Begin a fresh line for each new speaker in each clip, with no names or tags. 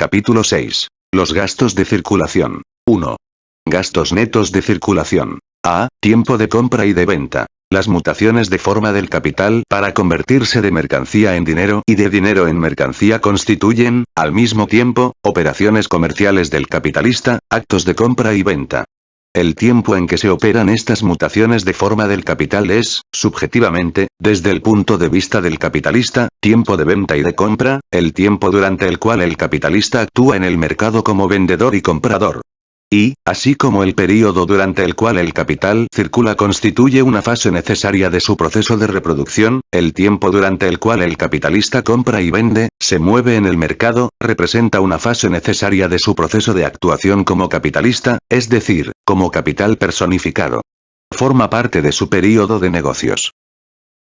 Capítulo 6. Los gastos de circulación. 1. Gastos netos de circulación. A. Tiempo de compra y de venta. Las mutaciones de forma del capital para convertirse de mercancía en dinero y de dinero en mercancía constituyen, al mismo tiempo, operaciones comerciales del capitalista, actos de compra y venta. El tiempo en que se operan estas mutaciones de forma del capital es, subjetivamente, desde el punto de vista del capitalista, tiempo de venta y de compra, el tiempo durante el cual el capitalista actúa en el mercado como vendedor y comprador. Y, así como el período durante el cual el capital circula constituye una fase necesaria de su proceso de reproducción, el tiempo durante el cual el capitalista compra y vende, se mueve en el mercado, representa una fase necesaria de su proceso de actuación como capitalista, es decir, como capital personificado. Forma parte de su período de negocios.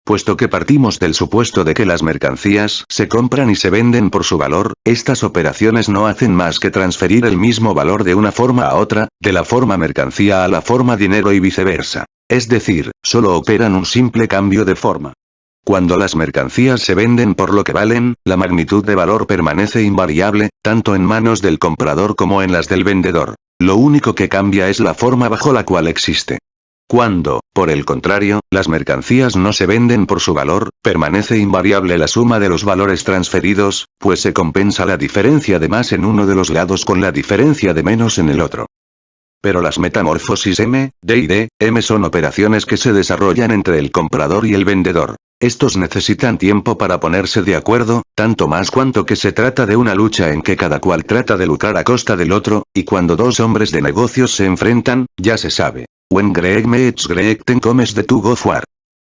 Puesto que partimos del supuesto de que las mercancías se compran y se venden por su valor, estas operaciones no hacen más que transferir el mismo valor de una forma a otra, de la forma mercancía a la forma dinero y viceversa. Es decir, solo operan un simple cambio de forma. Cuando las mercancías se venden por lo que valen, la magnitud de valor permanece invariable, tanto en manos del comprador como en las del vendedor. Lo único que cambia es la forma bajo la cual existe. Cuando, por el contrario, las mercancías no se venden por su valor, permanece invariable la suma de los valores transferidos, pues se compensa la diferencia de más en uno de los lados con la diferencia de menos en el otro. Pero las metamorfosis M, D y D, M son operaciones que se desarrollan entre el comprador y el vendedor. Estos necesitan tiempo para ponerse de acuerdo, tanto más cuanto que se trata de una lucha en que cada cual trata de lucrar a costa del otro, y cuando dos hombres de negocios se enfrentan, ya se sabe. When Greg meets Greg ten comes the two go war.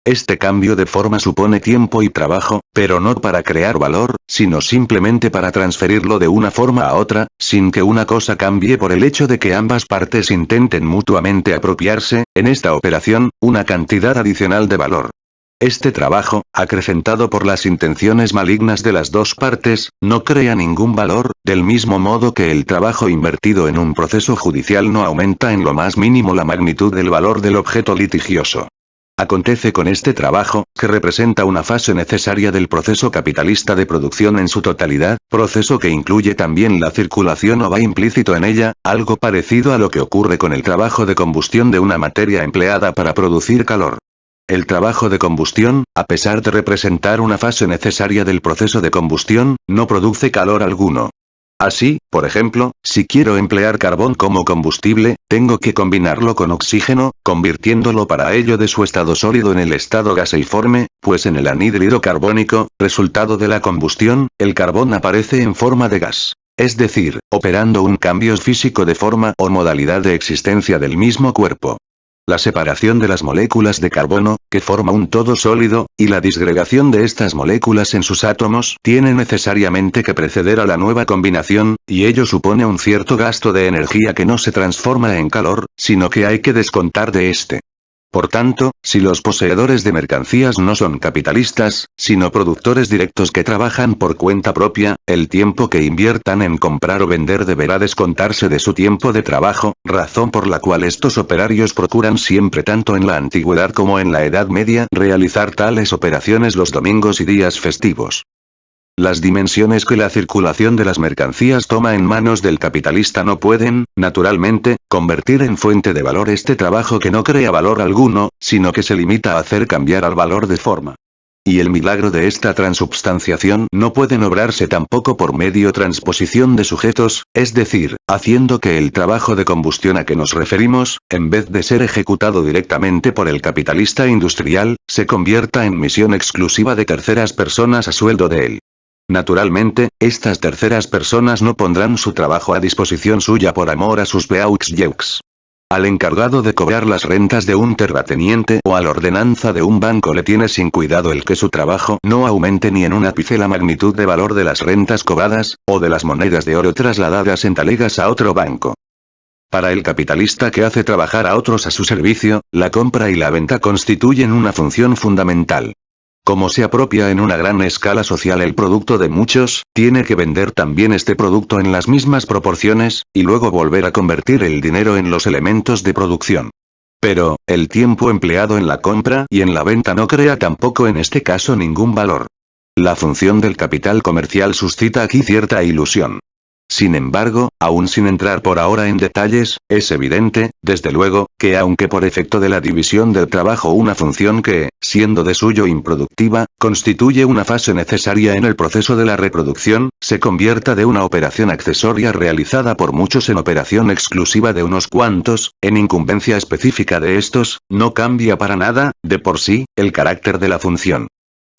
Este cambio de forma supone tiempo y trabajo, pero no para crear valor, sino simplemente para transferirlo de una forma a otra, sin que una cosa cambie por el hecho de que ambas partes intenten mutuamente apropiarse, en esta operación, una cantidad adicional de valor. Este trabajo, acrecentado por las intenciones malignas de las dos partes, no crea ningún valor, del mismo modo que el trabajo invertido en un proceso judicial no aumenta en lo más mínimo la magnitud del valor del objeto litigioso. Acontece con este trabajo, que representa una fase necesaria del proceso capitalista de producción en su totalidad, proceso que incluye también la circulación o va implícito en ella, algo parecido a lo que ocurre con el trabajo de combustión de una materia empleada para producir calor. El trabajo de combustión, a pesar de representar una fase necesaria del proceso de combustión, no produce calor alguno. Así, por ejemplo, si quiero emplear carbón como combustible, tengo que combinarlo con oxígeno, convirtiéndolo para ello de su estado sólido en el estado gaseiforme, pues en el anhídrido carbónico, resultado de la combustión, el carbón aparece en forma de gas. Es decir, operando un cambio físico de forma o modalidad de existencia del mismo cuerpo. La separación de las moléculas de carbono, que forma un todo sólido, y la disgregación de estas moléculas en sus átomos, tiene necesariamente que preceder a la nueva combinación, y ello supone un cierto gasto de energía que no se transforma en calor, sino que hay que descontar de este. Por tanto, si los poseedores de mercancías no son capitalistas, sino productores directos que trabajan por cuenta propia, el tiempo que inviertan en comprar o vender deberá descontarse de su tiempo de trabajo, razón por la cual estos operarios procuran siempre tanto en la antigüedad como en la Edad Media realizar tales operaciones los domingos y días festivos. Las dimensiones que la circulación de las mercancías toma en manos del capitalista no pueden, naturalmente, convertir en fuente de valor este trabajo que no crea valor alguno, sino que se limita a hacer cambiar al valor de forma. Y el milagro de esta transubstanciación no puede obrarse tampoco por medio transposición de sujetos, es decir, haciendo que el trabajo de combustión a que nos referimos, en vez de ser ejecutado directamente por el capitalista industrial, se convierta en misión exclusiva de terceras personas a sueldo de él. Naturalmente, estas terceras personas no pondrán su trabajo a disposición suya por amor a suseux. Al encargado de cobrar las rentas de un terrateniente o a la ordenanza de un banco le tiene sin cuidado el que su trabajo no aumente ni en un ápice la magnitud de valor de las rentas cobradas, o de las monedas de oro trasladadas en talegas a otro banco. Para el capitalista que hace trabajar a otros a su servicio, la compra y la venta constituyen una función fundamental. Como se apropia en una gran escala social el producto de muchos, tiene que vender también este producto en las mismas proporciones, y luego volver a convertir el dinero en los elementos de producción. Pero, el tiempo empleado en la compra y en la venta no crea tampoco en este caso ningún valor. La función del capital comercial suscita aquí cierta ilusión. Sin embargo, aún sin entrar por ahora en detalles, es evidente, desde luego, que aunque por efecto de la división del trabajo una función que, siendo de suyo improductiva, constituye una fase necesaria en el proceso de la reproducción, se convierta de una operación accesoria realizada por muchos en operación exclusiva de unos cuantos, en incumbencia específica de estos, no cambia para nada, de por sí, el carácter de la función.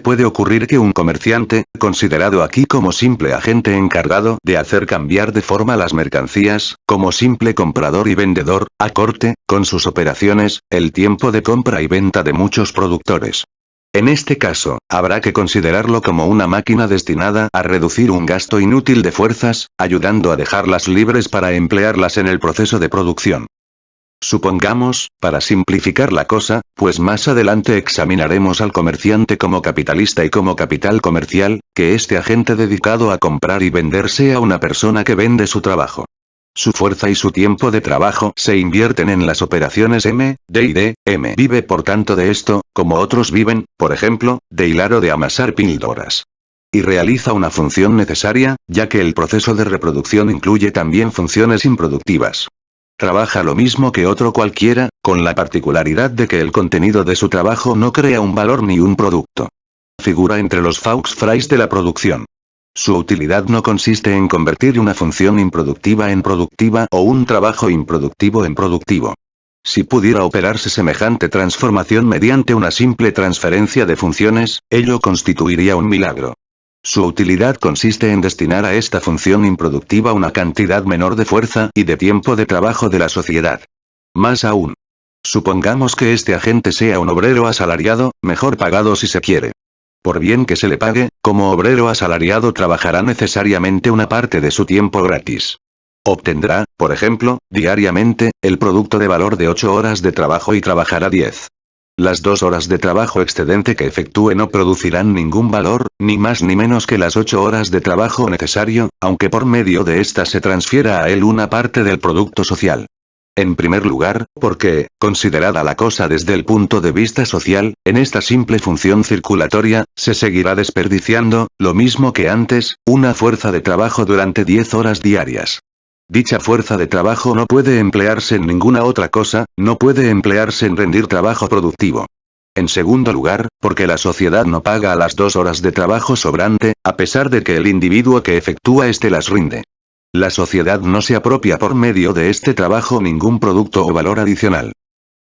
Puede ocurrir que un comerciante, considerado aquí como simple agente encargado de hacer cambiar de forma las mercancías, como simple comprador y vendedor, acorte, con sus operaciones, el tiempo de compra y venta de muchos productores. En este caso, habrá que considerarlo como una máquina destinada a reducir un gasto inútil de fuerzas, ayudando a dejarlas libres para emplearlas en el proceso de producción. Supongamos, para simplificar la cosa, pues más adelante examinaremos al comerciante como capitalista y como capital comercial, que este agente dedicado a comprar y vender sea una persona que vende su trabajo. Su fuerza y su tiempo de trabajo se invierten en las operaciones M, D y D. M vive por tanto de esto, como otros viven, por ejemplo, de hilar o de amasar píldoras. Y realiza una función necesaria, ya que el proceso de reproducción incluye también funciones improductivas. Trabaja lo mismo que otro cualquiera, con la particularidad de que el contenido de su trabajo no crea un valor ni un producto. Figura entre los Faux-Frais de la producción. Su utilidad no consiste en convertir una función improductiva en productiva o un trabajo improductivo en productivo. Si pudiera operarse semejante transformación mediante una simple transferencia de funciones, ello constituiría un milagro. Su utilidad consiste en destinar a esta función improductiva una cantidad menor de fuerza y de tiempo de trabajo de la sociedad. Más aún. Supongamos que este agente sea un obrero asalariado, mejor pagado si se quiere. Por bien que se le pague, como obrero asalariado trabajará necesariamente una parte de su tiempo gratis. Obtendrá, por ejemplo, diariamente, el producto de valor de 8 horas de trabajo y trabajará 10. Las 2 horas de trabajo excedente que efectúe no producirán ningún valor, ni más ni menos que las 8 horas de trabajo necesario, aunque por medio de éstas se transfiera a él una parte del producto social. En primer lugar, porque, considerada la cosa desde el punto de vista social, en esta simple función circulatoria, se seguirá desperdiciando, lo mismo que antes, una fuerza de trabajo durante 10 horas diarias. Dicha fuerza de trabajo no puede emplearse en ninguna otra cosa, no puede emplearse en rendir trabajo productivo. En segundo lugar, porque la sociedad no paga a las 2 horas de trabajo sobrante, a pesar de que el individuo que efectúa este las rinde. La sociedad no se apropia por medio de este trabajo ningún producto o valor adicional.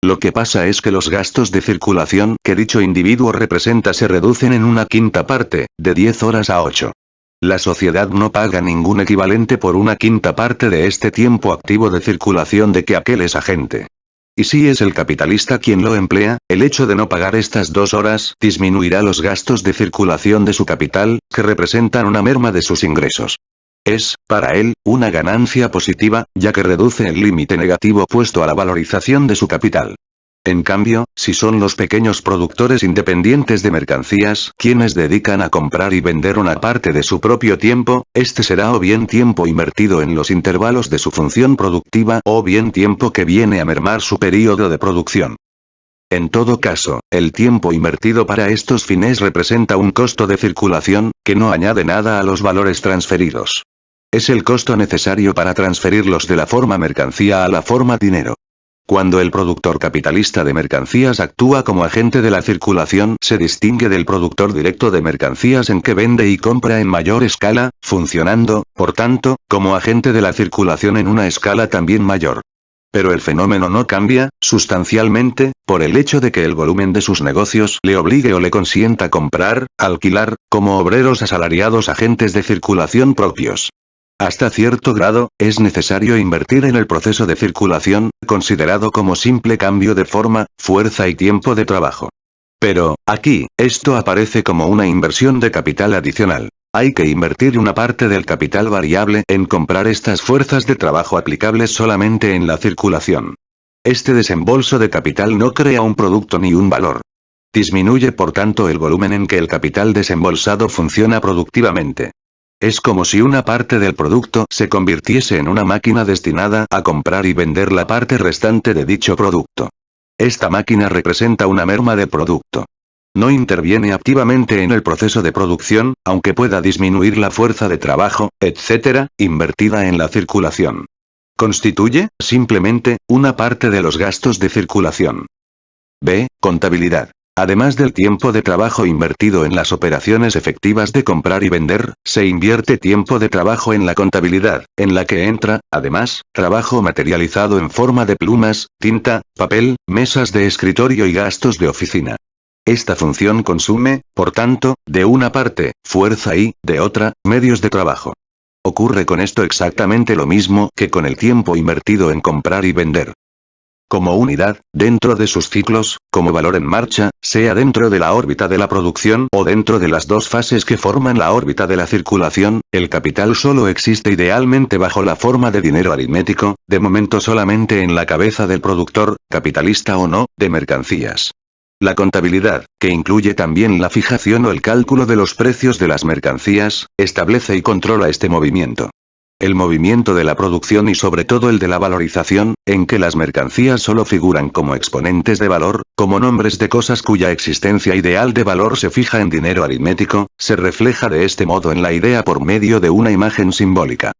Lo que pasa es que los gastos de circulación que dicho individuo representa se reducen en una quinta parte, de 10 horas a 8. La sociedad no paga ningún equivalente por una quinta parte de este tiempo activo de circulación de que aquel es agente. Y si es el capitalista quien lo emplea, el hecho de no pagar estas 2 horas disminuirá los gastos de circulación de su capital, que representan una merma de sus ingresos. Es, para él, una ganancia positiva, ya que reduce el límite negativo puesto a la valorización de su capital. En cambio, si son los pequeños productores independientes de mercancías quienes dedican a comprar y vender una parte de su propio tiempo, este será o bien tiempo invertido en los intervalos de su función productiva o bien tiempo que viene a mermar su período de producción. En todo caso, el tiempo invertido para estos fines representa un costo de circulación, que no añade nada a los valores transferidos. Es el costo necesario para transferirlos de la forma mercancía a la forma dinero. Cuando el productor capitalista de mercancías actúa como agente de la circulación, se distingue del productor directo de mercancías en que vende y compra en mayor escala, funcionando, por tanto, como agente de la circulación en una escala también mayor. Pero el fenómeno no cambia, sustancialmente, por el hecho de que el volumen de sus negocios le obligue o le consienta comprar, alquilar, como obreros asalariados agentes de circulación propios. Hasta cierto grado, es necesario invertir en el proceso de circulación, considerado como simple cambio de forma, fuerza y tiempo de trabajo. Pero, aquí, esto aparece como una inversión de capital adicional. Hay que invertir una parte del capital variable en comprar estas fuerzas de trabajo aplicables solamente en la circulación. Este desembolso de capital no crea un producto ni un valor. Disminuye por tanto el volumen en que el capital desembolsado funciona productivamente. Es como si una parte del producto se convirtiese en una máquina destinada a comprar y vender la parte restante de dicho producto. Esta máquina representa una merma de producto. No interviene activamente en el proceso de producción, aunque pueda disminuir la fuerza de trabajo, etc., invertida en la circulación. Constituye, simplemente, una parte de los gastos de circulación. B. Contabilidad. Además del tiempo de trabajo invertido en las operaciones efectivas de comprar y vender, se invierte tiempo de trabajo en la contabilidad, en la que entra, además, trabajo materializado en forma de plumas, tinta, papel, mesas de escritorio y gastos de oficina. Esta función consume, por tanto, de una parte, fuerza y, de otra, medios de trabajo. Ocurre con esto exactamente lo mismo que con el tiempo invertido en comprar y vender. Como unidad, dentro de sus ciclos, como valor en marcha, sea dentro de la órbita de la producción o dentro de las dos fases que forman la órbita de la circulación, el capital solo existe idealmente bajo la forma de dinero aritmético, de momento solamente en la cabeza del productor, capitalista o no, de mercancías. La contabilidad, que incluye también la fijación o el cálculo de los precios de las mercancías, establece y controla este movimiento. El movimiento de la producción y sobre todo el de la valorización, en que las mercancías solo figuran como exponentes de valor, como nombres de cosas cuya existencia ideal de valor se fija en dinero aritmético, se refleja de este modo en la idea por medio de una imagen simbólica.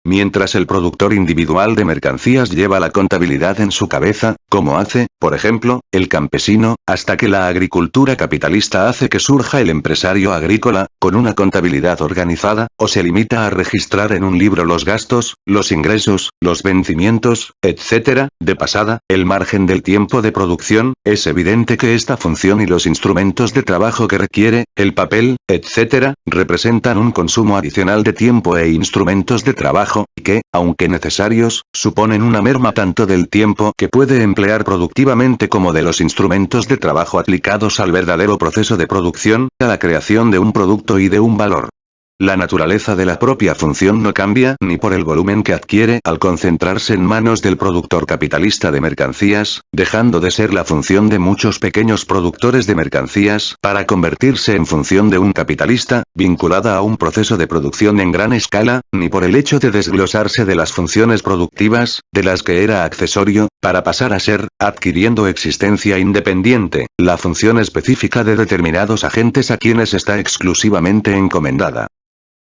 Mientras el productor individual de mercancías lleva la contabilidad en su cabeza, como hace, por ejemplo, el campesino, hasta que la agricultura capitalista hace que surja el empresario agrícola, con una contabilidad organizada, o se limita a registrar en un libro los gastos, los ingresos, los vencimientos, etc., de pasada, el margen del tiempo de producción, es evidente que esta función y los instrumentos de trabajo que requiere, el papel, etc., representan un consumo adicional de tiempo e instrumentos de trabajo, y que, aunque necesarios, suponen una merma tanto del tiempo que puede emplear productivamente como de los instrumentos de trabajo aplicados al verdadero proceso de producción, a la creación de un producto y de un valor. La naturaleza de la propia función no cambia ni por el volumen que adquiere al concentrarse en manos del productor capitalista de mercancías, dejando de ser la función de muchos pequeños productores de mercancías para convertirse en función de un capitalista, vinculada a un proceso de producción en gran escala, ni por el hecho de desglosarse de las funciones productivas, de las que era accesorio, para pasar a ser, adquiriendo existencia independiente, la función específica de determinados agentes a quienes está exclusivamente encomendada.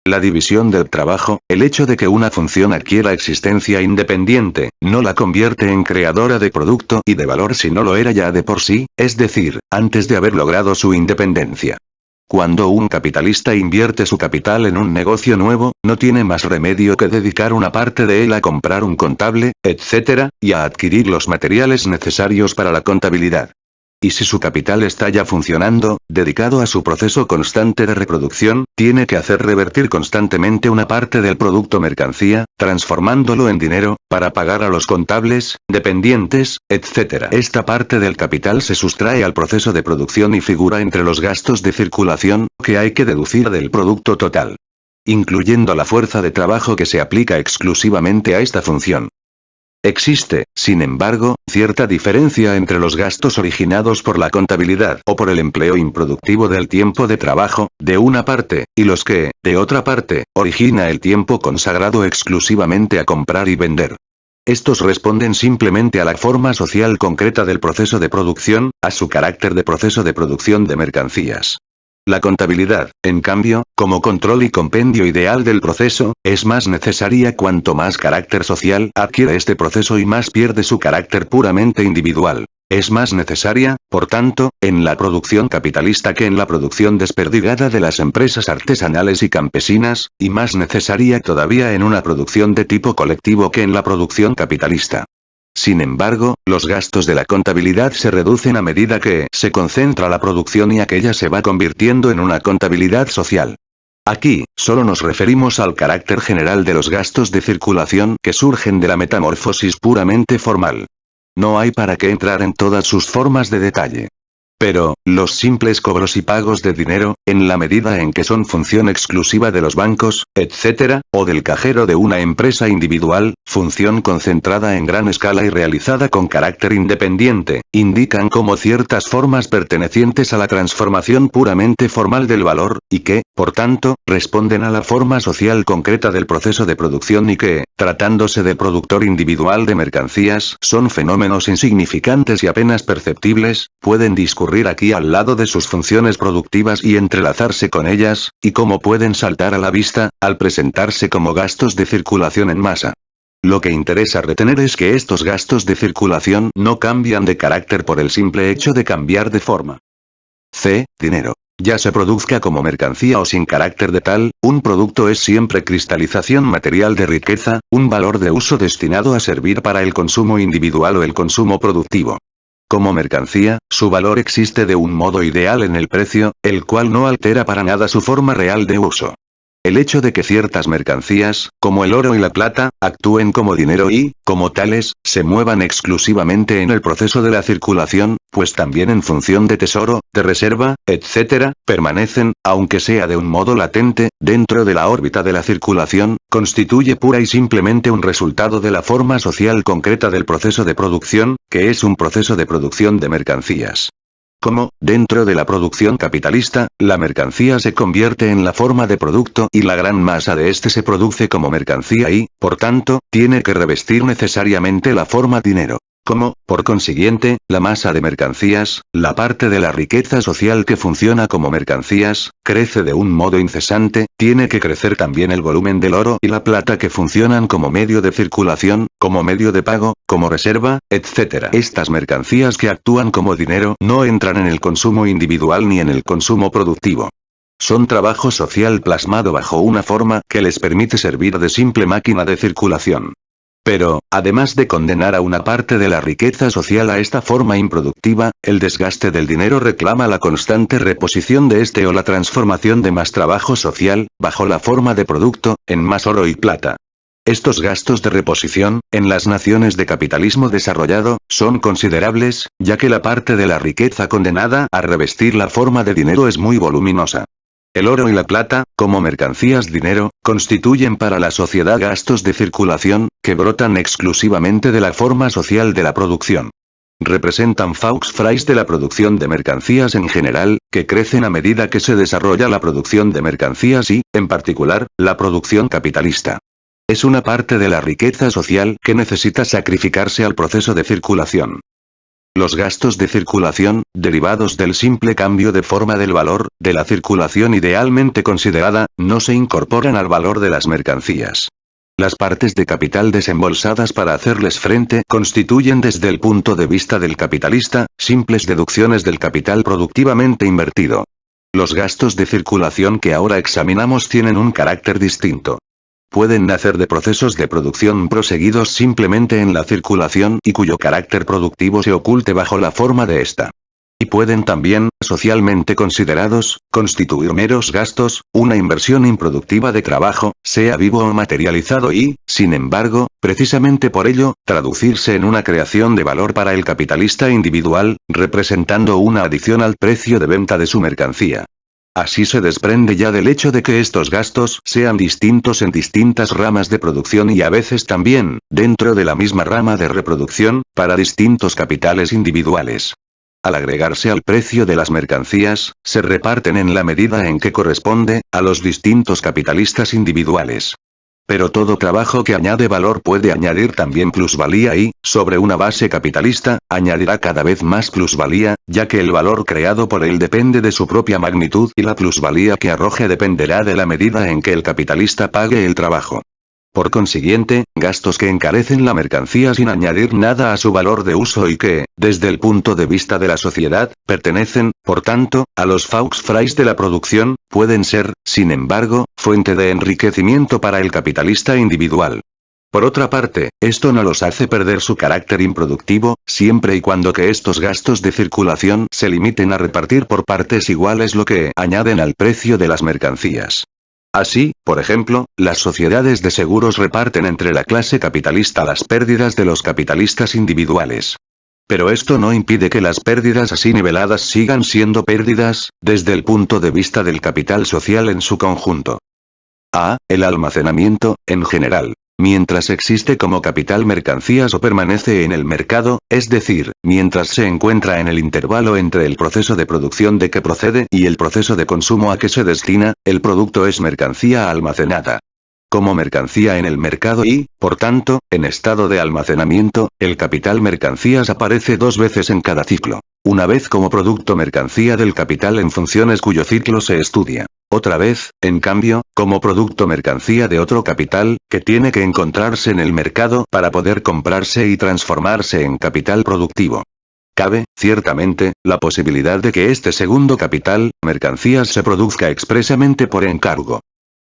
La división del trabajo, el hecho de que una función adquiera existencia independiente, no la convierte en creadora de producto y de valor si no lo era ya de por sí, es decir, antes de haber logrado su independencia. Cuando un capitalista invierte su capital en un negocio nuevo, no tiene más remedio que dedicar una parte de él a comprar un contable, etc., y a adquirir los materiales necesarios para la contabilidad. Y si su capital está ya funcionando, dedicado a su proceso constante de reproducción, tiene que hacer revertir constantemente una parte del producto mercancía, transformándolo en dinero, para pagar a los contables, dependientes, etc. Esta parte del capital se sustrae al proceso de producción y figura entre los gastos de circulación, que hay que deducir del producto total, incluyendo la fuerza de trabajo que se aplica exclusivamente a esta función. Existe, sin embargo, cierta diferencia entre los gastos originados por la contabilidad o por el empleo improductivo del tiempo de trabajo, de una parte, y los que, de otra parte, origina el tiempo consagrado exclusivamente a comprar y vender. Estos responden simplemente a la forma social concreta del proceso de producción, a su carácter de proceso de producción de mercancías. La contabilidad, en cambio, como control y compendio ideal del proceso, es más necesaria cuanto más carácter social adquiere este proceso y más pierde su carácter puramente individual. Es más necesaria, por tanto, en la producción capitalista que en la producción desperdigada de las empresas artesanales y campesinas, y más necesaria todavía en una producción de tipo colectivo que en la producción capitalista. Sin embargo, los gastos de la contabilidad se reducen a medida que se concentra la producción y aquella se va convirtiendo en una contabilidad social. Aquí, solo nos referimos al carácter general de los gastos de circulación que surgen de la metamorfosis puramente formal. No hay para qué entrar en todas sus formas de detalle. Pero, los simples cobros y pagos de dinero, en la medida en que son función exclusiva de los bancos, etc., o del cajero de una empresa individual, función concentrada en gran escala y realizada con carácter independiente, indican como ciertas formas pertenecientes a la transformación puramente formal del valor, y que, por tanto, responden a la forma social concreta del proceso de producción y que, tratándose de productor individual de mercancías, son fenómenos insignificantes y apenas perceptibles, pueden discurrir ocurrir aquí al lado de sus funciones productivas y entrelazarse con ellas, y cómo pueden saltar a la vista, al presentarse como gastos de circulación en masa. Lo que interesa retener es que estos gastos de circulación no cambian de carácter por el simple hecho de cambiar de forma. C. Dinero. Ya se produzca como mercancía o sin carácter de tal, un producto es siempre cristalización material de riqueza, un valor de uso destinado a servir para el consumo individual o el consumo productivo. Como mercancía, su valor existe de un modo ideal en el precio, el cual no altera para nada su forma real de uso. El hecho de que ciertas mercancías, como el oro y la plata, actúen como dinero y, como tales, se muevan exclusivamente en el proceso de la circulación, pues también en función de tesoro, de reserva, etc., permanecen, aunque sea de un modo latente, dentro de la órbita de la circulación, constituye pura y simplemente un resultado de la forma social concreta del proceso de producción, que es un proceso de producción de mercancías. Como, dentro de la producción capitalista, la mercancía se convierte en la forma de producto y la gran masa de éste se produce como mercancía y, por tanto, tiene que revestir necesariamente la forma dinero. Como, por consiguiente, la masa de mercancías, la parte de la riqueza social que funciona como mercancías, crece de un modo incesante, tiene que crecer también el volumen del oro y la plata que funcionan como medio de circulación, como medio de pago, como reserva, etc. Estas mercancías que actúan como dinero no entran en el consumo individual ni en el consumo productivo. Son trabajo social plasmado bajo una forma que les permite servir de simple máquina de circulación. Pero, además de condenar a una parte de la riqueza social a esta forma improductiva, el desgaste del dinero reclama la constante reposición de este o la transformación de más trabajo social, bajo la forma de producto, en más oro y plata. Estos gastos de reposición, en las naciones de capitalismo desarrollado, son considerables, ya que la parte de la riqueza condenada a revestir la forma de dinero es muy voluminosa. El oro y la plata, como mercancías dinero, constituyen para la sociedad gastos de circulación, que brotan exclusivamente de la forma social de la producción. Representan Faux-Frais de la producción de mercancías en general, que crecen a medida que se desarrolla la producción de mercancías y, en particular, la producción capitalista. Es una parte de la riqueza social que necesita sacrificarse al proceso de circulación. Los gastos de circulación, derivados del simple cambio de forma del valor, de la circulación idealmente considerada, no se incorporan al valor de las mercancías. Las partes de capital desembolsadas para hacerles frente constituyen desde el punto de vista del capitalista, simples deducciones del capital productivamente invertido. Los gastos de circulación que ahora examinamos tienen un carácter distinto. Pueden nacer de procesos de producción proseguidos simplemente en la circulación y cuyo carácter productivo se oculte bajo la forma de esta. Y pueden también, socialmente considerados, constituir meros gastos, una inversión improductiva de trabajo, sea vivo o materializado y, sin embargo, precisamente por ello, traducirse en una creación de valor para el capitalista individual, representando una adición al precio de venta de su mercancía. Así se desprende ya del hecho de que estos gastos sean distintos en distintas ramas de producción y a veces también, dentro de la misma rama de reproducción, para distintos capitales individuales. Al agregarse al precio de las mercancías, se reparten en la medida en que corresponde, a los distintos capitalistas individuales. Pero todo trabajo que añade valor puede añadir también plusvalía y, sobre una base capitalista, añadirá cada vez más plusvalía, ya que el valor creado por él depende de su propia magnitud y la plusvalía que arroje dependerá de la medida en que el capitalista pague el trabajo. Por consiguiente, gastos que encarecen la mercancía sin añadir nada a su valor de uso y que, desde el punto de vista de la sociedad, pertenecen, por tanto, a los Faux-Frais de la producción, pueden ser, sin embargo, fuente de enriquecimiento para el capitalista individual. Por otra parte, esto no los hace perder su carácter improductivo, siempre y cuando que estos gastos de circulación se limiten a repartir por partes iguales lo que añaden al precio de las mercancías. Así, por ejemplo, las sociedades de seguros reparten entre la clase capitalista las pérdidas de los capitalistas individuales. Pero esto no impide que las pérdidas así niveladas sigan siendo pérdidas, desde el punto de vista del capital social en su conjunto. A. El almacenamiento, en general. Mientras existe como capital mercancías o permanece en el mercado, es decir, mientras se encuentra en el intervalo entre el proceso de producción de que procede y el proceso de consumo a que se destina, el producto es mercancía almacenada. como mercancía en el mercado y, por tanto, en estado de almacenamiento, el capital mercancías aparece 2 veces en cada ciclo. Una vez como producto mercancía del capital en funciones cuyo ciclo se estudia. Otra vez, en cambio, como producto mercancía de otro capital, que tiene que encontrarse en el mercado para poder comprarse y transformarse en capital productivo. Cabe, ciertamente, la posibilidad de que este segundo capital, mercancías, se produzca expresamente por encargo.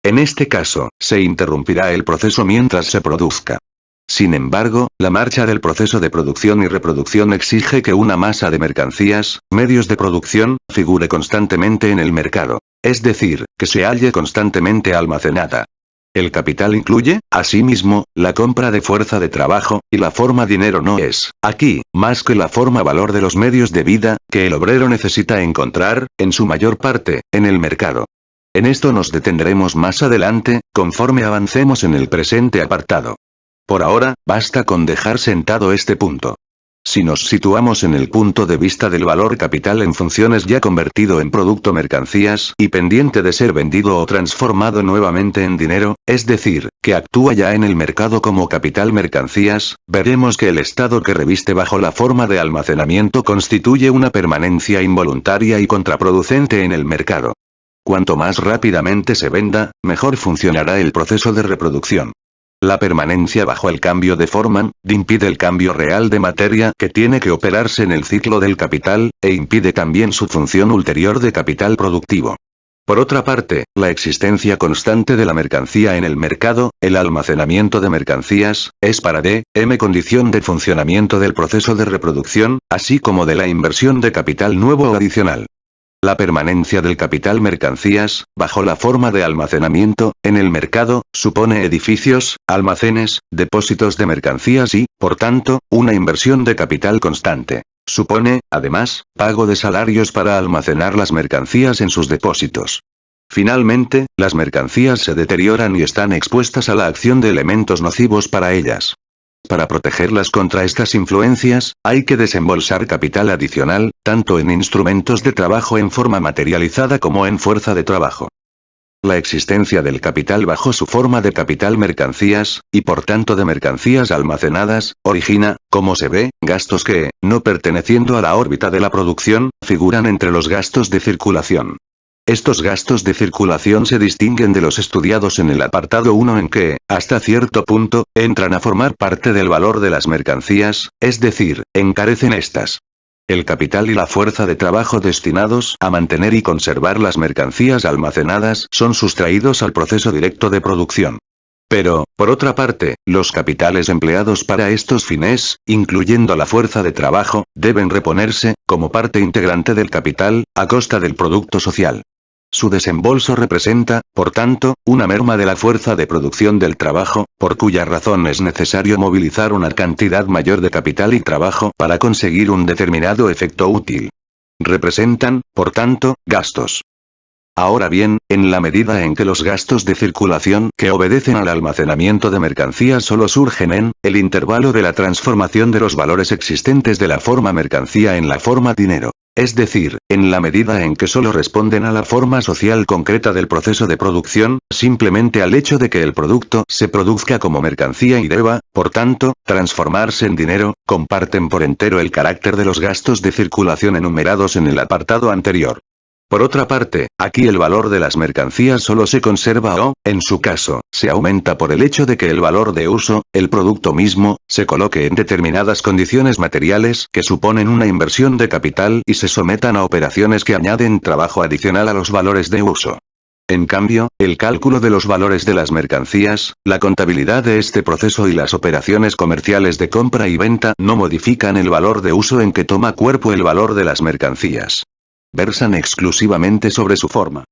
En este caso, se interrumpirá el proceso mientras se produzca. Sin embargo, la marcha del proceso de producción y reproducción exige que una masa de mercancías, medios de producción, figure constantemente en el mercado. Es decir, que se halle constantemente almacenada. El capital incluye, asimismo, la compra de fuerza de trabajo, y la forma dinero no es, aquí, más que la forma valor de los medios de vida, que el obrero necesita encontrar, en su mayor parte, en el mercado. En esto nos detendremos más adelante, conforme avancemos en el presente apartado. Por ahora, basta con dejar sentado este punto. Si nos situamos en el punto de vista del valor capital en funciones ya convertido en producto mercancías y pendiente de ser vendido o transformado nuevamente en dinero, es decir, que actúa ya en el mercado como capital mercancías, veremos que el estado que reviste bajo la forma de almacenamiento constituye una permanencia involuntaria y contraproducente en el mercado. Cuanto más rápidamente se venda, mejor funcionará el proceso de reproducción. La permanencia bajo el cambio de forma, impide el cambio real de materia que tiene que operarse en el ciclo del capital, e impide también su función ulterior de capital productivo. Por otra parte, la existencia constante de la mercancía en el mercado, el almacenamiento de mercancías, es para D.M. condición de funcionamiento del proceso de reproducción, así como de la inversión de capital nuevo o adicional. La permanencia del capital mercancías, bajo la forma de almacenamiento, en el mercado, supone edificios, almacenes, depósitos de mercancías y, por tanto, una inversión de capital constante. Supone, además, pago de salarios para almacenar las mercancías en sus depósitos. Finalmente, las mercancías se deterioran y están expuestas a la acción de elementos nocivos para ellas. Para protegerlas contra estas influencias, hay que desembolsar capital adicional, tanto en instrumentos de trabajo en forma materializada como en fuerza de trabajo. La existencia del capital bajo su forma de capital mercancías, y por tanto de mercancías almacenadas, origina, como se ve, gastos que, no perteneciendo a la órbita de la producción, figuran entre los gastos de circulación. Estos gastos de circulación se distinguen de los estudiados en el apartado 1 en que, hasta cierto punto, entran a formar parte del valor de las mercancías, es decir, encarecen estas. El capital y la fuerza de trabajo destinados a mantener y conservar las mercancías almacenadas son sustraídos al proceso directo de producción. Pero, por otra parte, los capitales empleados para estos fines, incluyendo la fuerza de trabajo, deben reponerse, como parte integrante del capital, a costa del producto social. Su desembolso representa, por tanto, una merma de la fuerza de producción del trabajo, por cuya razón es necesario movilizar una cantidad mayor de capital y trabajo para conseguir un determinado efecto útil. Representan, por tanto, gastos. Ahora bien, en la medida en que los gastos de circulación que obedecen al almacenamiento de mercancías solo surgen en el intervalo de la transformación de los valores existentes de la forma mercancía en la forma dinero, es decir, en la medida en que solo responden a la forma social concreta del proceso de producción, simplemente al hecho de que el producto se produzca como mercancía y deba, por tanto, transformarse en dinero, comparten por entero el carácter de los gastos de circulación enumerados en el apartado anterior. Por otra parte, aquí el valor de las mercancías solo se conserva o, en su caso, se aumenta por el hecho de que el valor de uso, el producto mismo, se coloque en determinadas condiciones materiales que suponen una inversión de capital y se sometan a operaciones que añaden trabajo adicional a los valores de uso. En cambio, el cálculo de los valores de las mercancías, la contabilidad de este proceso y las operaciones comerciales de compra y venta no modifican el valor de uso en que toma cuerpo el valor de las mercancías. Versan exclusivamente sobre su forma.